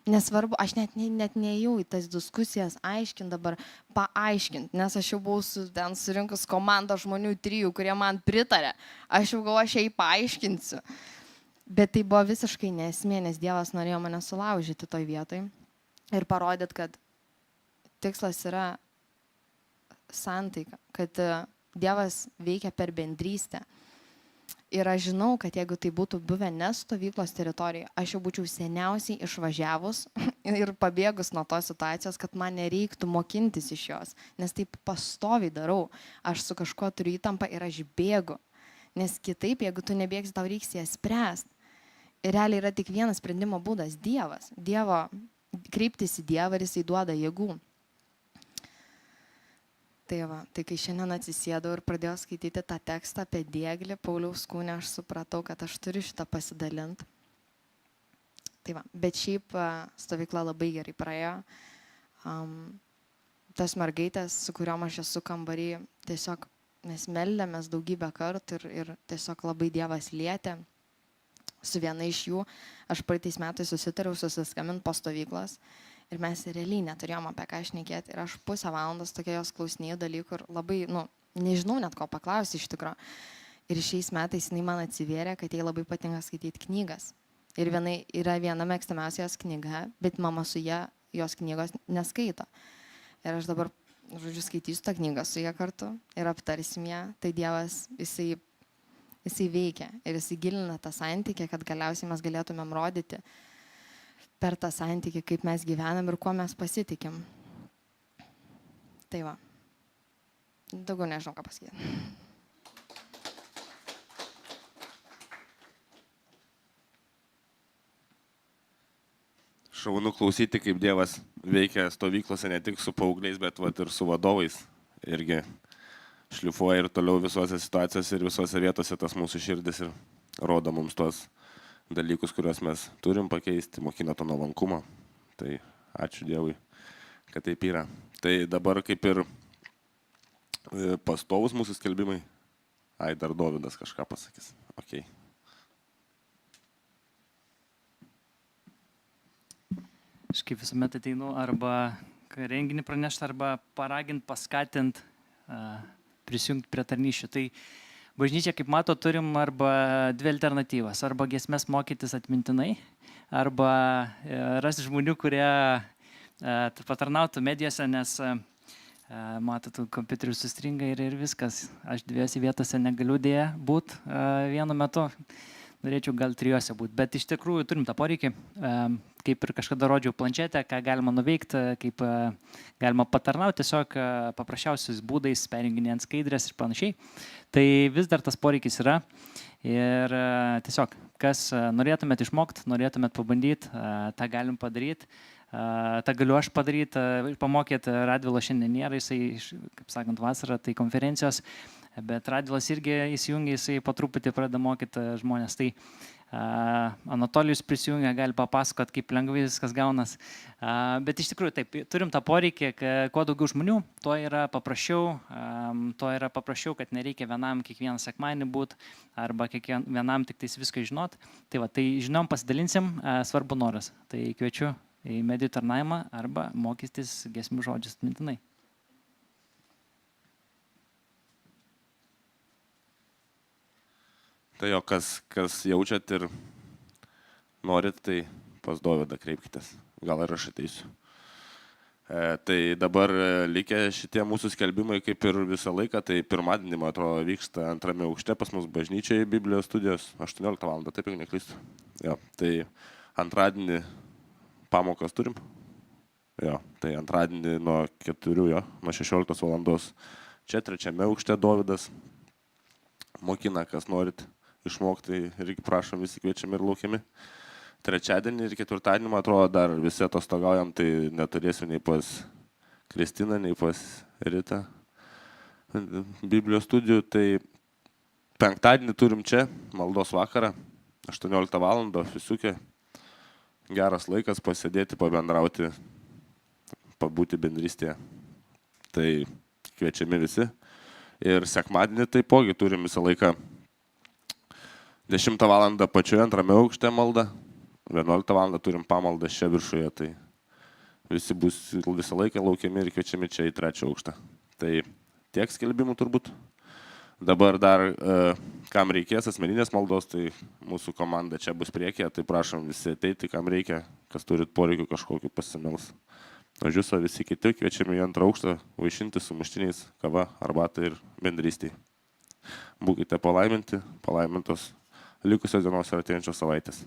Nesvarbu, aš net neėjau į tas diskusijas aiškint dabar, paaiškint, nes aš jau buvau ten surinkus komandą žmonių 3, kurie man pritarė. Aš jau galvoju, aš jai paaiškinsiu. Bet tai buvo visiškai nesmė, nes Dievas norėjo mane sulaužyti toj vietoj ir parodyt, kad tikslas yra santaika, kad Dievas veikia per bendrystę. Ir aš žinau, kad jeigu tai būtų buvę ne stovyklos teritorijoje, aš jau būčiau seniausiai išvažiavus ir pabėgus nuo tos situacijos, kad man nereiktų mokintis iš jos, nes taip pastoviai darau. Aš su kažkuo turiu įtampą ir aš bėgu, nes kitaip, jeigu tu nebėgsi, tau reiks ją spręsti. Ir realiai yra tik vienas sprendimo būdas – Dievas. Kreiptis į Dievą ir jisai duoda jėgų. Tai kai šiandien atsisėdau ir pradėjau skaityti tą tekstą apie dieglį Pauliaus kūne, aš supratau, kad aš turiu šitą pasidalinti. Bet šiaip stovykla labai gerai praėjo. Tas mergaitės, su kuriuom aš esu kambarį, tiesiog mes meldėmės daugybę kartų ir tiesiog labai Dievas lietė. Su viena iš jų aš praeitais metais susitariau susiskambinti po stovyklos ir mes realiai neturėjom apie ką šnekėti. Ir aš pusę valandos tokia jos klausinėjau dalykų ir labai, nežinau net ko paklausti iš tikrųjų. Ir šiais metais jinai man atsivėrė, kad jai labai patinka skaityti knygas. Ir yra viena mėgstamiausia jos knyga, bet mama su ją jos knygos neskaito. Ir aš dabar, žodžiu, skaitysiu tą knygą su ją kartu ir aptarsim ją. Tai Dievas, jisai veikia ir jisai gilina tą santykį, kad galiausiai mes galėtumėm rodyti per tą santykį, kaip mes gyvenam ir kuo mes pasitikim. Tai va. Daugiau nežinau, ką pasakyti. Šaunu klausyti, kaip Dievas veikia stovyklose ne tik su paaugliais, bet vat, ir su vadovais. Irgi šlifuoja ir toliau visose situacijose ir visose vietose tas mūsų širdis ir rodo mums tuos dalykus, kuriuos mes turim pakeisti, mokina to nuolankumo. Tai ačiū Dievui, kad taip yra. Tai dabar kaip ir pastovus mūsų skelbimai. Ai, dar Dovydas kažką pasakys. Okay. Aš kaip visuomet ateinu arba renginį pranešti, arba paraginti, paskatinti, prisijungti prie tarnysčių. Tai bažnyčia, kaip mato, turim arba dvi alternatyvas. Arba giesmės mokytis atmintinai, arba rasti žmonių, kurie patarnautų medijose, nes matot, kompiuterius sustringa ir viskas. Aš dviejose vietose negaliu dėja būti vienu metu. Norėčiau gal trijose būti, bet iš tikrųjų turim tą poreikį. Kaip ir kažkada rodžiau planšetę, ką galima nuveikti, kaip galima patarnauti tiesiog paprasčiausiais būdais, perjunginėjant skaidrės ir panašiai. Tai vis dar tas poreikis yra. Ir tiesiog, kas norėtumėt išmokti, norėtumėt pabandyti, tą galim padaryti. tą galiu aš padaryti, pamokyti. Radvilo šiandien nėra, jisai, kaip sakant, vasara, tai konferencijos, bet Radvilas irgi įsijungia, jisai po truputį pradeda mokyti žmonės. Tai Anatolijus prisijungia, gali papasakot, kaip lengvai viskas gaunas. Bet iš tikrųjų taip, turim tą poreikį, kuo daugiau žmonių, tuo yra paprasčiau, kad nereikia vienam kiekvieną sekmadienį būti arba vienam tik tais viską žinot. Tai va, tai žinom, pasidalinsim, svarbu noras. Tai kviečiu į medijų tarnavimą arba mokytis giesmių žodžius atmintinai. Tai jo, kas jaučiat ir norit, tai pas Dovydą kreipkitės. Gal ir aš ateisiu. Tai dabar likę šitie mūsų skelbimai kaip ir visą laiką. Tai pirmadienį, man atrodo, vyksta antrame aukšte pas mus bažnyčiai Biblijos studijos 18 val. Taip, jeigu neklystu. Jo, tai antradienį pamokas turim. Jo, tai antradienį nuo 4, jo, nuo 16 val. Čia trečiame aukšte Dovydas mokina, kas norit išmokti, irgi prašom, visi kviečiami ir laukiami. Trečiadienį ir ketvirtadienį, man atrodo, dar visi atostogaujam, tai neturėsiu nei pas Kristiną, nei pas Ritą Biblijos studijų. Tai penktadienį turim čia maldos vakarą, 18 val. Fisiukė. Geras laikas pasėdėti, pabendrauti, pabūti bendrystėje. Tai kviečiami visi. Ir sekmadienį taipogi turim visą laiką 10 val. Pačioje antrame aukšte malda, 11 val. Turim pamaldą čia viršuje, tai visi bus visą laiką laukiami ir kviečiami čia į 3 aukštą. Tai tiek skelbimų turbūt. Dabar dar, kam reikės asmeninės maldos, tai mūsų komanda čia bus priekyje, tai prašom visi ateiti, kam reikia, kas turit poreikių kažkokiu pasimels. Už jūsų visi kiti kviečiami į 2 aukštą vaišinti su muštiniais, kava, arbata ir bendrystėj. Būkite palaiminti, palaimintos likusios dienos ir ateinančios savaitės.